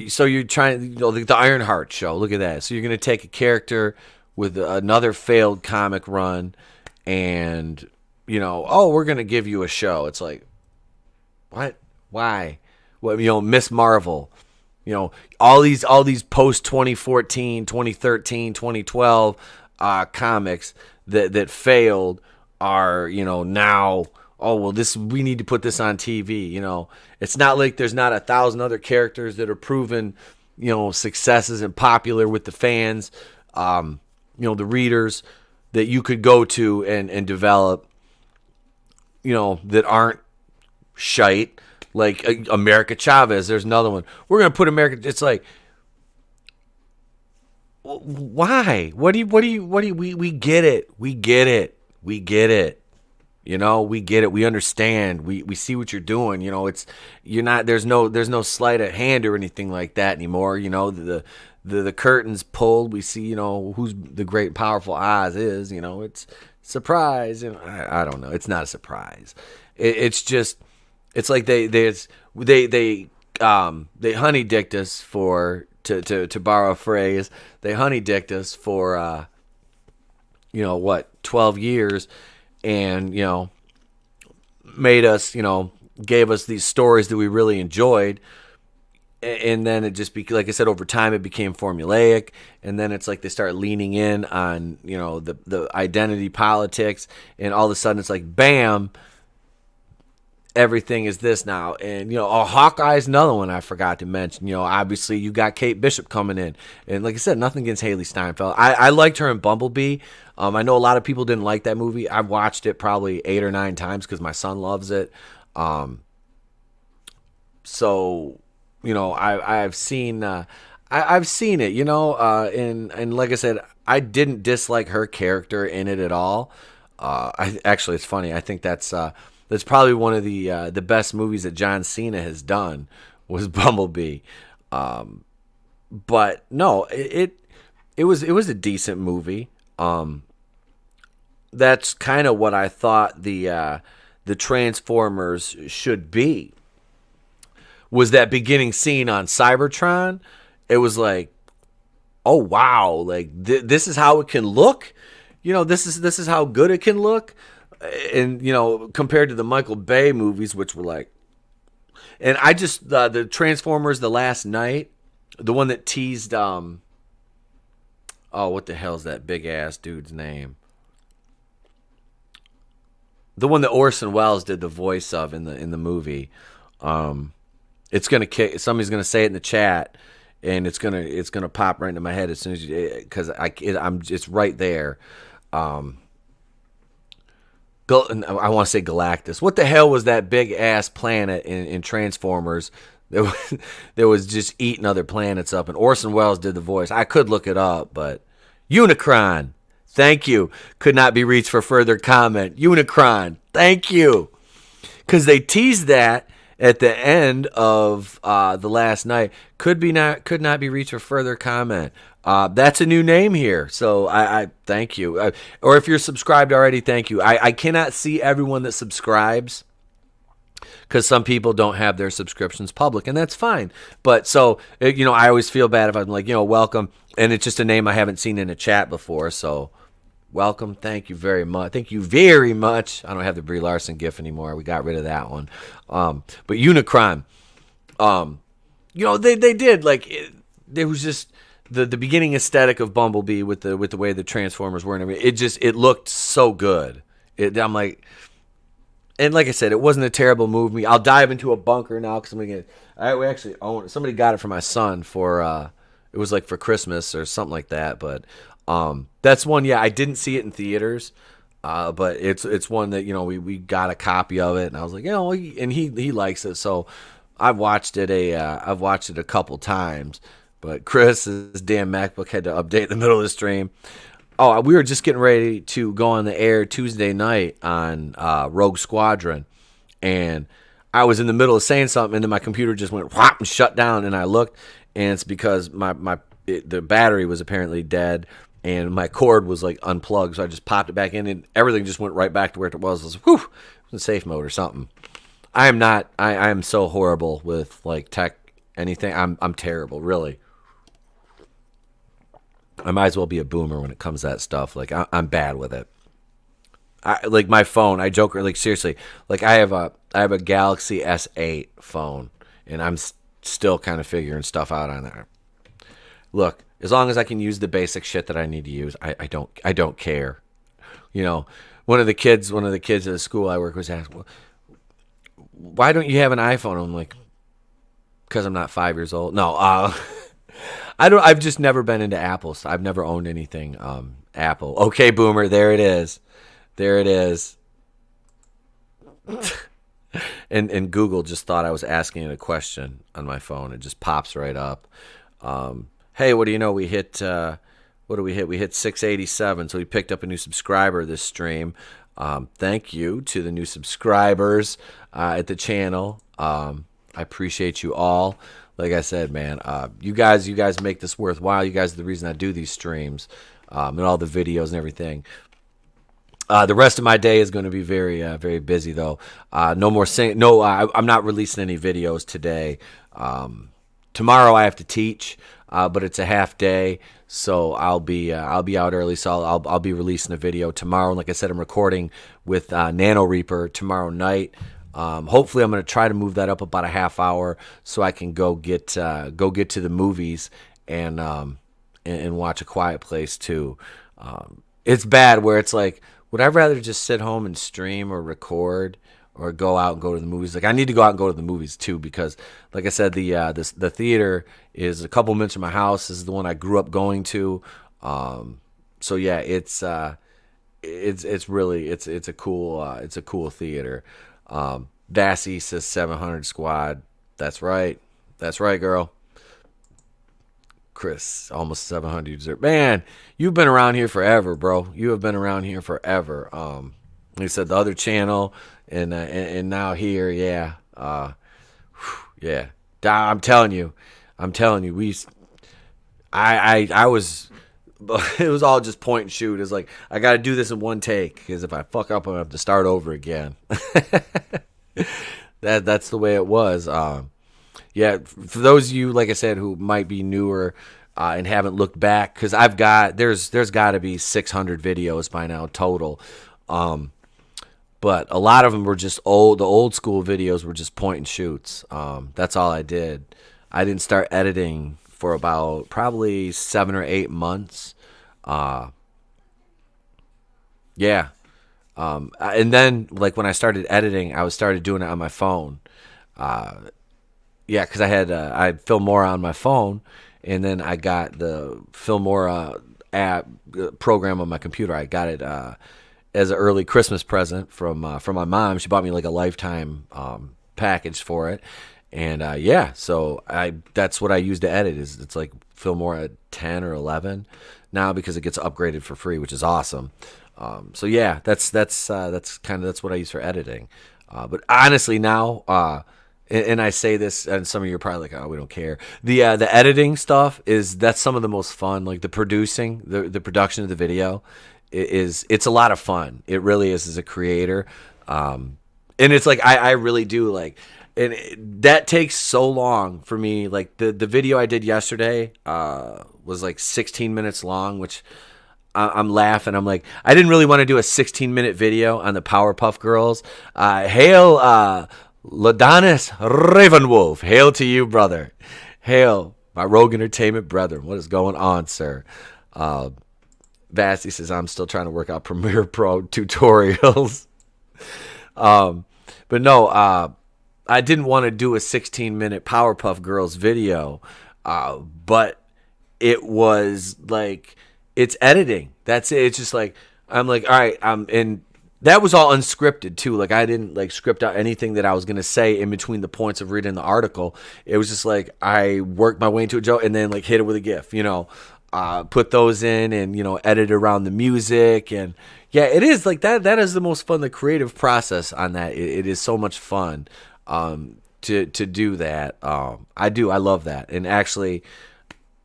Speaker 1: So you're trying, the Ironheart show. Look at that. So you're going to take a character with another failed comic run, and we're going to give you a show. It's like, what? Why? Well, Miss Marvel. All these post 2014, 2013, 2012 comics that failed are now. Oh, well, we need to put this on TV. It's not like there's not 1,000 other characters that are proven, successes and popular with the fans, the readers that you could go to and develop, that aren't shite, like America Chavez. There's another one. We're going to put America. It's like, why? We get it. We get it. We get it. We get it. We understand. We see what you're doing. There's no sleight of hand or anything like that anymore. The curtains pulled. We see, who's the great powerful Oz is. It's surprise. I don't know. It's not a surprise. It's just, it's like they honeydicked us for, to borrow a phrase, they honeydicked us for 12 years. And, made us, gave us these stories that we really enjoyed. And then it just, like I said, over time it became formulaic. And then it's like they start leaning in on, the identity politics. And all of a sudden it's like, bam, everything is this now. And, Hawkeye's another one I forgot to mention. Obviously you got Kate Bishop coming in. And like I said, nothing against Haley Steinfeld. I liked her in Bumblebee. I know a lot of people didn't like that movie. I've watched it probably 8 or 9 times because my son loves it. So, I've seen it, and like I said, I didn't dislike her character in it at all. Actually, it's funny. I think that's probably one of the best movies that John Cena has done was Bumblebee. But no, it was a decent movie. That's kind of what I thought the Transformers should be. Was that beginning scene on Cybertron? It was like, oh wow, like this is how it can look. This is how good it can look. And compared to the Michael Bay movies, which were like, and I just the Transformers: The Last Night, the one that teased what the hell's that big ass dude's name? The one that Orson Welles did the voice of in the movie. It's gonna kick. Somebody's gonna say it in the chat, and it's gonna pop right into my head as soon as because it's right there. I want to say Galactus. What the hell was that big ass planet in Transformers that was just eating other planets up? And Orson Welles did the voice. I could look it up, but Unicron. Thank you. Could not be reached for further comment. Unicron. Thank you. Because they teased that at the end of the last night. Could not be reached for further comment. That's a new name here, so I thank you. Or if you're subscribed already, thank you. I cannot see everyone that subscribes because some people don't have their subscriptions public, and that's fine. But so I always feel bad if I'm like, welcome, and it's just a name I haven't seen in a chat before. So welcome, thank you very much. Thank you very much. I don't have the Brie Larson gif anymore. We got rid of that one. But Unicron, they did there was just. The beginning aesthetic of Bumblebee with the way the Transformers were and everything, it looked so good. I'm like, and like I said, it wasn't a terrible movie. I'll dive into a bunker now because we actually own it. Somebody got it for my son for it was like for Christmas or something like that. But that's one. Yeah, I didn't see it in theaters, but it's one that we got a copy of it, and I was like, and he likes it, so I've watched it a couple times. But Chris's damn MacBook had to update in the middle of the stream. Oh, we were just getting ready to go on the air Tuesday night on Rogue Squadron, and I was in the middle of saying something, and then my computer just went whop and shut down, and I looked, and it's because the battery was apparently dead, and my cord was like unplugged, so I just popped it back in, and everything just went right back to where it was. I was like, whew, it was in safe mode or something. I am so horrible with like tech anything. I'm terrible, really. I might as well be a boomer when it comes to that stuff. Like I'm bad with it. Like my phone, I joke, like seriously, like I have a Galaxy S8 phone, and I'm still kind of figuring stuff out on there. Look, as long as I can use the basic shit that I need to use, I don't care. One of the kids at the school I work with was asked, well, why don't you have an iPhone? I'm like, because I'm not 5 years old. No, I've just never been into Apple. So I've never owned anything Apple. Okay, boomer, there it is. and Google just thought I was asking it a question on my phone. It just pops right up. Hey, what do you know? We hit what do we hit? We hit 687. So we picked up a new subscriber this stream. Thank you to the new subscribers at the channel. I appreciate you all. Like I said, man, you guys make this worthwhile. You guys are the reason I do these streams and all the videos and everything. The rest of my day is going to be very, very busy, though. No more sing. No, I'm not releasing any videos today. Tomorrow I have to teach, but it's a half day, so I'll be out early. So I'll be releasing a video tomorrow. And like I said, I'm recording with Nano Reaper tomorrow night. Hopefully I'm going to try to move that up about a half hour so I can go get to the movies and watch A Quiet Place too. It's bad where it's like, would I rather just sit home and stream or record or go out and go to the movies? Like I need to go out and go to the movies too because, like I said, the theater is a couple minutes from my house. This is the one I grew up going to. So yeah, it's really a cool theater. Vassy says 700 squad. That's right, girl. Chris, almost 700. Man, you've been around here forever, bro. You have been around here forever. He said the other channel and now here, yeah. Yeah. I'm telling you. I was it was all just point and shoot. It's like I got to do this in one take because if I fuck up, I'm gonna have to start over again. That's the way it was. Yeah, for those of you, like I said, who might be newer and haven't looked back, because there's got to be 600 videos by now total. But a lot of them were just old. The old school videos were just point and shoots. That's all I did. I didn't start editing for about probably 7 or 8 months. Yeah. And then, like, when I started editing, I started doing it on my phone. Yeah, because I had Filmora on my phone, and then I got the Filmora app program on my computer. I got it as an early Christmas present from my mom. She bought me like a lifetime package for it, and so that's what I use to edit. Is it's like Filmora at 10 or 11 now because it gets upgraded for free, which is awesome. So yeah, that's what I use for editing. But honestly now, and I say this, and some of you are probably like, "Oh, we don't care." The editing stuff that's some of the most fun. Like the producing, the production of the video, it's a lot of fun. It really is as a creator, and it's like I really do like, and that takes so long for me. Like the video I did yesterday was like 16 minutes long, which I'm laughing. I'm like, I didn't really want to do a 16-minute video on the Powerpuff Girls. Hail, Ladonis Ravenwolf. Hail to you, brother. Hail, my Rogue Entertainment brethren. What is going on, sir? Vasty says, I'm still trying to work out Premiere Pro tutorials. But no, I didn't want to do a 16-minute Powerpuff Girls video, but it was like, it's editing. That's it. It's just like, I'm like, all right, and that was all unscripted too. Like I didn't like script out anything that I was going to say in between the points of reading the article. It was just like, I worked my way into a joke and then like hit it with a GIF, put those in and, edit around the music. And yeah, it is like that. That is the most fun, the creative process on that. It is so much fun to do that. I love that. And actually,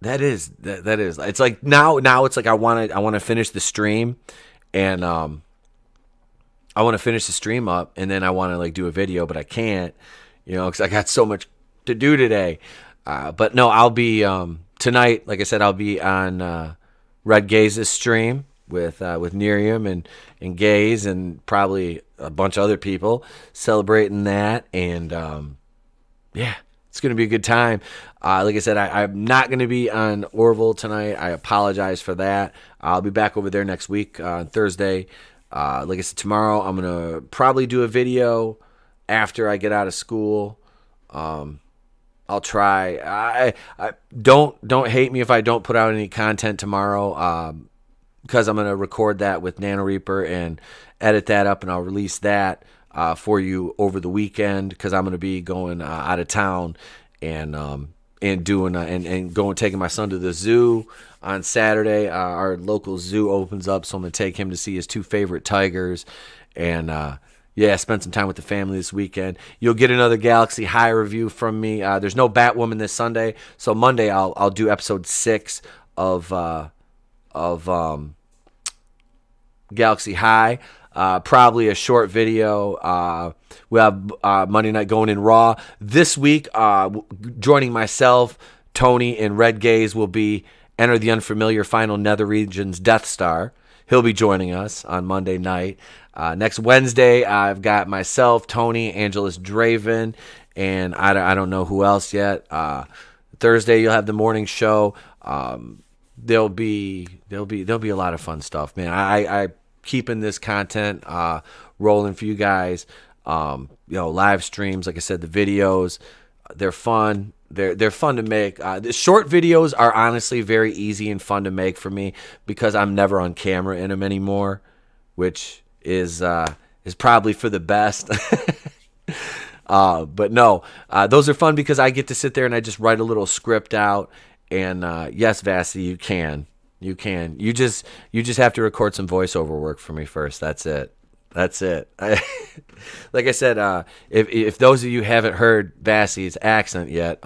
Speaker 1: that is. It's like now it's like I want to finish the stream, and I want to finish the stream up, and then I want to like do a video, but I can't, because I got so much to do today. But no, I'll be tonight. Like I said, I'll be on Red Gaze's stream with Miriam and Gaze and probably a bunch of other people celebrating that, and yeah. It's going to be a good time. Like I said, I'm not going to be on Orville tonight. I apologize for that. I'll be back over there next week on Thursday. Like I said, tomorrow I'm going to probably do a video after I get out of school. I'll try. I don't hate me if I don't put out any content tomorrow, because I'm going to record that with NanoReaper and edit that up, and I'll release that for you over the weekend, because I'm going to be going out of town and doing and going taking my son to the zoo on Saturday. Our local zoo opens up, so I'm going to take him to see his two favorite tigers, and spend some time with the family this weekend. You'll get another Galaxy High review from me. There's no Batwoman this Sunday, so Monday I'll do episode 6 of Galaxy High. Probably a short video. We have Monday night going in Raw. This week, joining myself, Tony, and Red Gaze will be Enter the Unfamiliar Final Nether Regions Death Star. He'll be joining us on Monday night. Next Wednesday, I've got myself, Tony, Angelus Draven, and I don't know who else yet. Thursday, you'll have the morning show. There'll be a lot of fun stuff, man. I keeping this content rolling for you guys. Live streams, like I said, the videos, they're fun. They're fun to make. The short videos are honestly very easy and fun to make for me because I'm never on camera in them anymore, which is probably for the best. But no, those are fun because I get to sit there and I just write a little script out. And yes, Vassy, you can. You can. You just have to record some voiceover work for me first. That's it. Like I said, if those of you haven't heard Vassy's accent yet,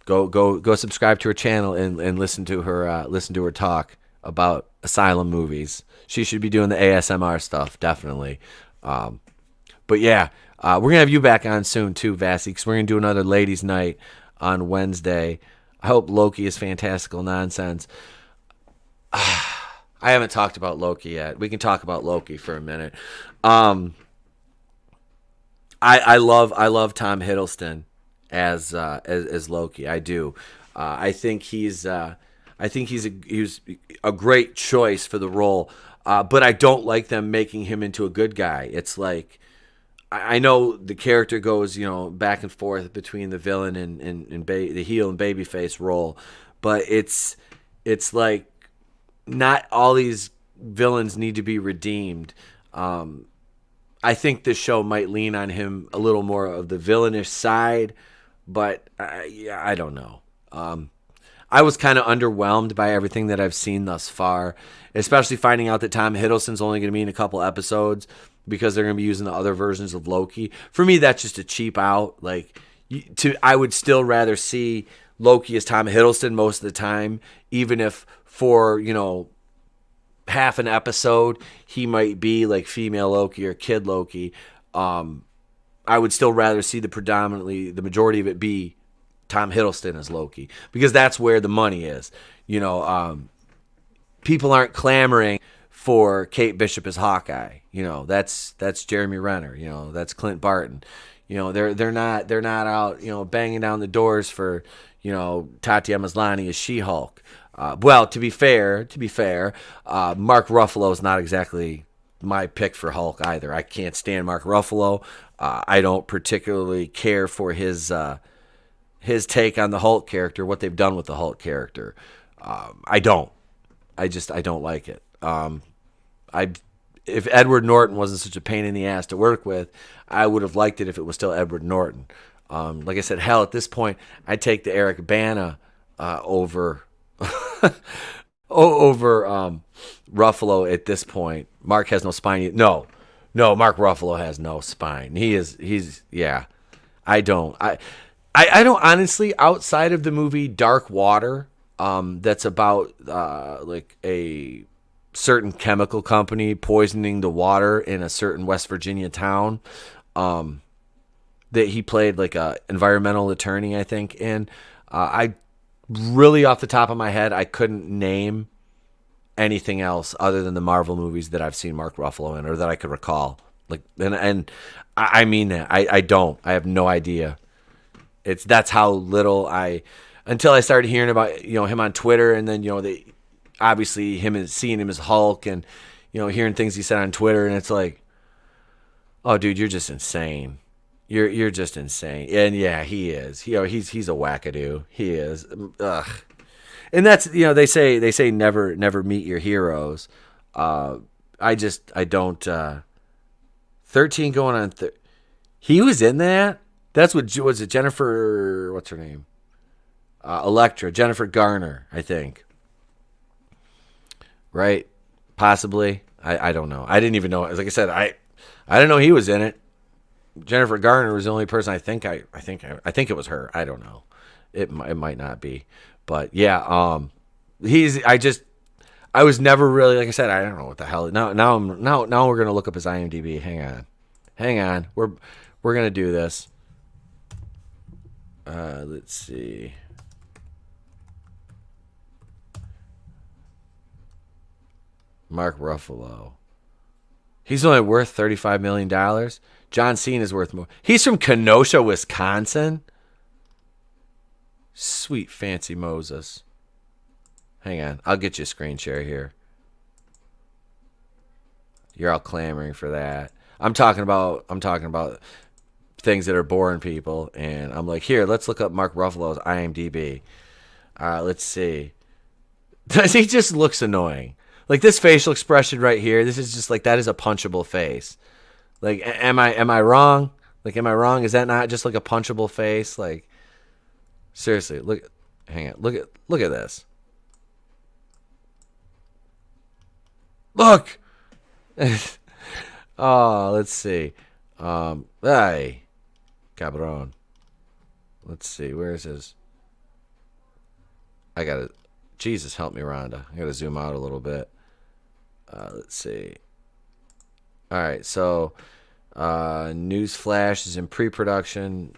Speaker 1: go subscribe to her channel and listen to her talk about asylum movies. She should be doing the ASMR stuff, definitely. But yeah, we're gonna have you back on soon too, Vassy, because we're gonna do another ladies' night on Wednesday. I hope Loki is fantastical nonsense. I haven't talked about Loki yet. We can talk about Loki for a minute. I love Tom Hiddleston as Loki. I do. I think he's a great choice for the role. But I don't like them making him into a good guy. It's like, I know the character goes, back and forth between the villain and the heel and babyface role, but it's like not all these villains need to be redeemed. I think this show might lean on him a little more of the villainous side, but yeah, I don't know. I was kind of underwhelmed by everything that I've seen thus far, especially finding out that Tom Hiddleston's only going to be in a couple episodes because they're going to be using the other versions of Loki. For me, that's just a cheap out. Like, I would still rather see Loki as Tom Hiddleston most of the time, even if for, half an episode he might be like female Loki or kid Loki. I would still rather see the majority of it be Tom Hiddleston as Loki, because that's where the money is. People aren't clamoring for Kate Bishop as Hawkeye. That's Jeremy Renner. That's Clint Barton. They're not out banging down the doors for Tatiana Maslany as She-Hulk. Well, to be fair, Mark Ruffalo is not exactly my pick for Hulk either. I can't stand Mark Ruffalo. I don't particularly care for his take on the Hulk character, what they've done with the Hulk character. I don't like it. If Edward Norton wasn't such a pain in the ass to work with, I would have liked it if it was still Edward Norton. Like I said, hell, at this point, I'd take the Eric Bana over Ruffalo at this point. Mark has no spine. No, Mark Ruffalo has no spine. Yeah. I don't honestly, outside of the movie Dark Water, that's about like a certain chemical company poisoning the water in a certain West Virginia town, that he played like a environmental attorney, I think. And I really, off the top of my head, I couldn't name anything else other than the Marvel movies that I've seen Mark Ruffalo in, or that I could recall. Like, and I mean that I have no idea. That's how little until I started hearing about him on Twitter, and then obviously seeing him as Hulk, and hearing things he said on Twitter, and it's like, oh dude, you're just insane. You're just insane. And yeah, he is. He's a wackadoo. He is. Ugh. And that's they say never meet your heroes. I don't. 13 going on. He was in that. That's what was it? Jennifer. What's her name? Elektra. Jennifer Garner, I think. Right? Possibly. I don't know. I didn't even know. Like I said, I didn't know he was in it. Jennifer Garner was the only person I think it was her. I don't know. It might not be. But yeah, I was never really, like I said, I don't know what the hell. Now we're gonna look up his IMDb. Hang on. We're gonna do this. Let's see. Mark Ruffalo. He's only worth $35 million. John Cena is worth more. He's from Kenosha, Wisconsin. Sweet fancy Moses. Hang on. I'll get you a screen share here. You're all clamoring for that. I'm talking about things that are boring people, and I'm like, here, let's look up Mark Ruffalo's IMDb. Let's see. He just looks annoying. Like, this facial expression right here, this is just like, that is a punchable face. Like, am I wrong? Like, am I wrong? Is that not just like a punchable face? Like, seriously, look at this. Look. Oh, let's see. Ay, cabron. Let's see. Where is his? Jesus, help me, Rhonda. I gotta zoom out a little bit. Let's see. All right, so Newsflash is in pre-production.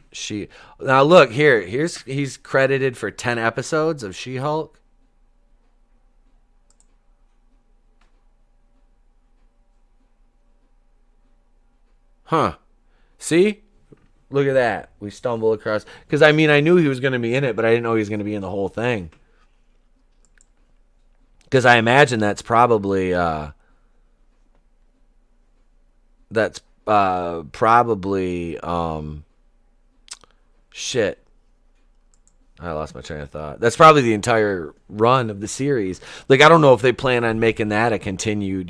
Speaker 1: Now look here. He's credited for 10 episodes of She-Hulk. Huh. See? Look at that. We stumbled across. Because, I knew he was going to be in it, but I didn't know he was going to be in the whole thing. Because I imagine that's probably... shit. I lost my train of thought. That's probably the entire run of the series. Like, I don't know if they plan on making that a continued,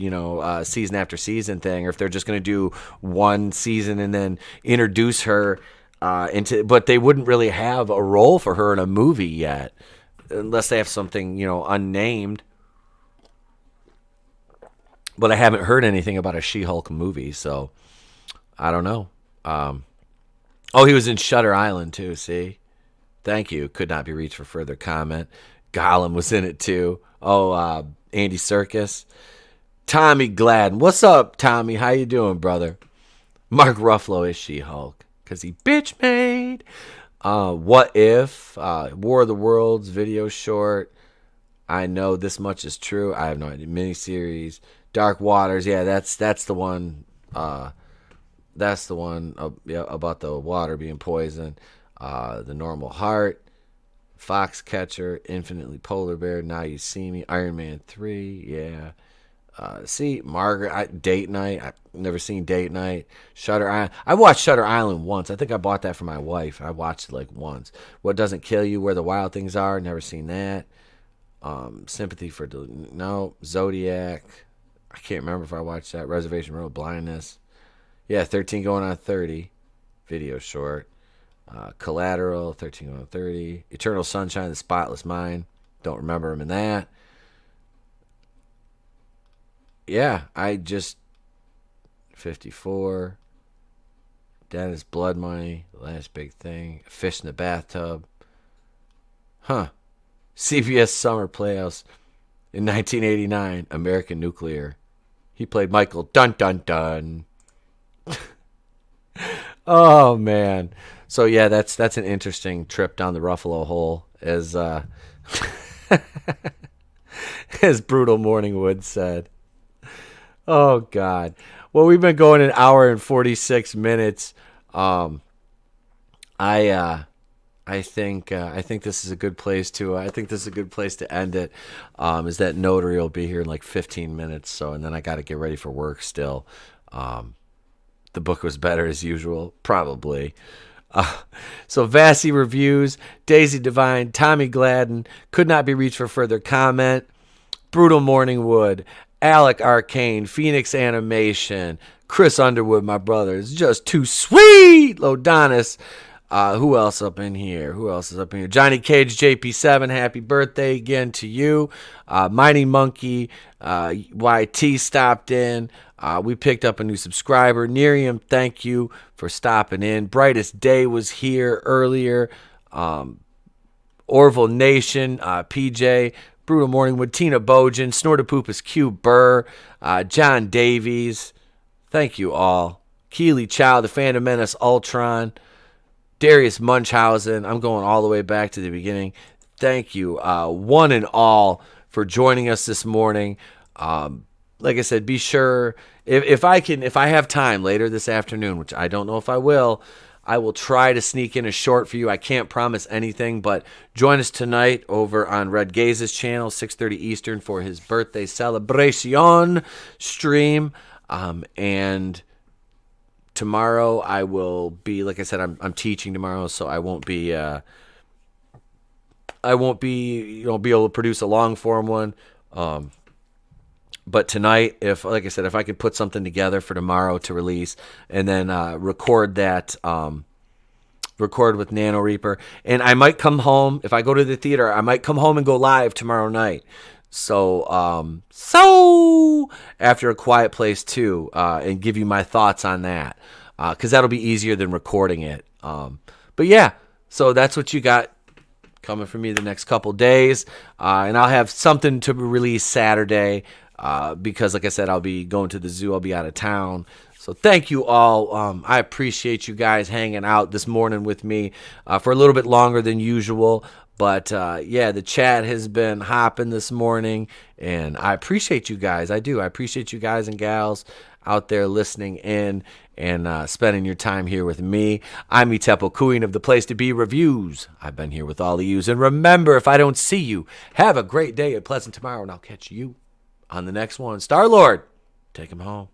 Speaker 1: season after season thing, or if they're just going to do one season and then introduce her but they wouldn't really have a role for her in a movie yet, unless they have something, unnamed. But I haven't heard anything about a She-Hulk movie, so I don't know. He was in Shutter Island too, see? Thank you. Could not be reached for further comment. Gollum was in it too. Andy Serkis. Tommy Gladden. What's up, Tommy? How you doing, brother? Mark Ruffalo is She-Hulk because he bitch made. What If? War of the Worlds video short. I know this much is true. I have no idea. Miniseries. Dark Waters. Yeah, that's the one. That's the one about the water being poisoned. The Normal Heart, Foxcatcher, Infinitely Polar Bear, Now You See Me, Iron Man 3, yeah. Margaret, Date Night. I've never seen Date Night. Shutter Island. I watched Shutter Island once. I think I bought that for my wife. I watched it once. What Doesn't Kill You, Where the Wild Things Are. Never seen that. Sympathy for Zodiac. I can't remember if I watched that. Reservation Road, Blindness. Yeah, 13 Going on 30. Video short. Collateral, 13 going on 30. Eternal Sunshine, The Spotless Mind. Don't remember him in that. Yeah, 54. Dennis Blood Money, The Last Big Thing. Fish in the Bathtub. CBS Summer Playoffs in 1989. American Nuclear. He played Michael. Dun, dun, dun. Oh, man. So, yeah, that's an interesting trip down the Ruffalo hole, as as Brutal Morningwood said. Oh, God. Well, we've been going an hour and 46 minutes. I think this is a good place to. I think this is a good place to end it. Is that notary will be here in 15 minutes. So, and then I got to get ready for work still. The book was better as usual, probably. So Vassy Reviews, Daisy Divine, Tommy Gladden, could not be reached for further comment. Brutal Morningwood, Alec Arcane, Phoenix Animation, Chris Underwood, my brother, is just too sweet. Lodonis. Who else up in here? Who else is up in here? Johnny Cage, JP7, happy birthday again to you. Mighty Monkey, YT stopped in. We picked up a new subscriber. Nerium, thank you for stopping in. Brightest Day was here earlier. Orville Nation, PJ, Brutal Morningwood, Tina Bojan, Snortapoopus Q Burr, John Davies. Thank you all. Keely Chow, the Phantom Menace Ultron, Darius Munchausen. I'm going all the way back to the beginning. Thank you, one and all, for joining us this morning. Like I said, be sure if I have time later this afternoon, which I don't know if I will try to sneak in a short for you. I can't promise anything, but join us tonight over on Red Gaze's channel, 6:30 Eastern, for his birthday celebration stream. And tomorrow I will be, like I said, I'm teaching tomorrow, so I won't be be able to produce a long form one. But tonight, if I could put something together for tomorrow to release, and then record that, record with Nano Reaper, and I might come home if I go to the theater. I might come home and go live tomorrow night. So, after A Quiet Place 2, and give you my thoughts on that, because that'll be easier than recording it. But yeah, so that's what you got coming from me the next couple days, and I'll have something to release Saturday. Because, like I said, I'll be going to the zoo. I'll be out of town. So thank you all. I appreciate you guys hanging out this morning with me for a little bit longer than usual. But, yeah, the chat has been hopping this morning, and I appreciate you guys. I do. I appreciate you guys and gals out there listening in and spending your time here with me. I'm Itepo Kuin of The Place to Be Reviews. I've been here with all of yous. And remember, if I don't see you, have a great day, a pleasant tomorrow, and I'll catch you on the next one. Star-Lord, take him home.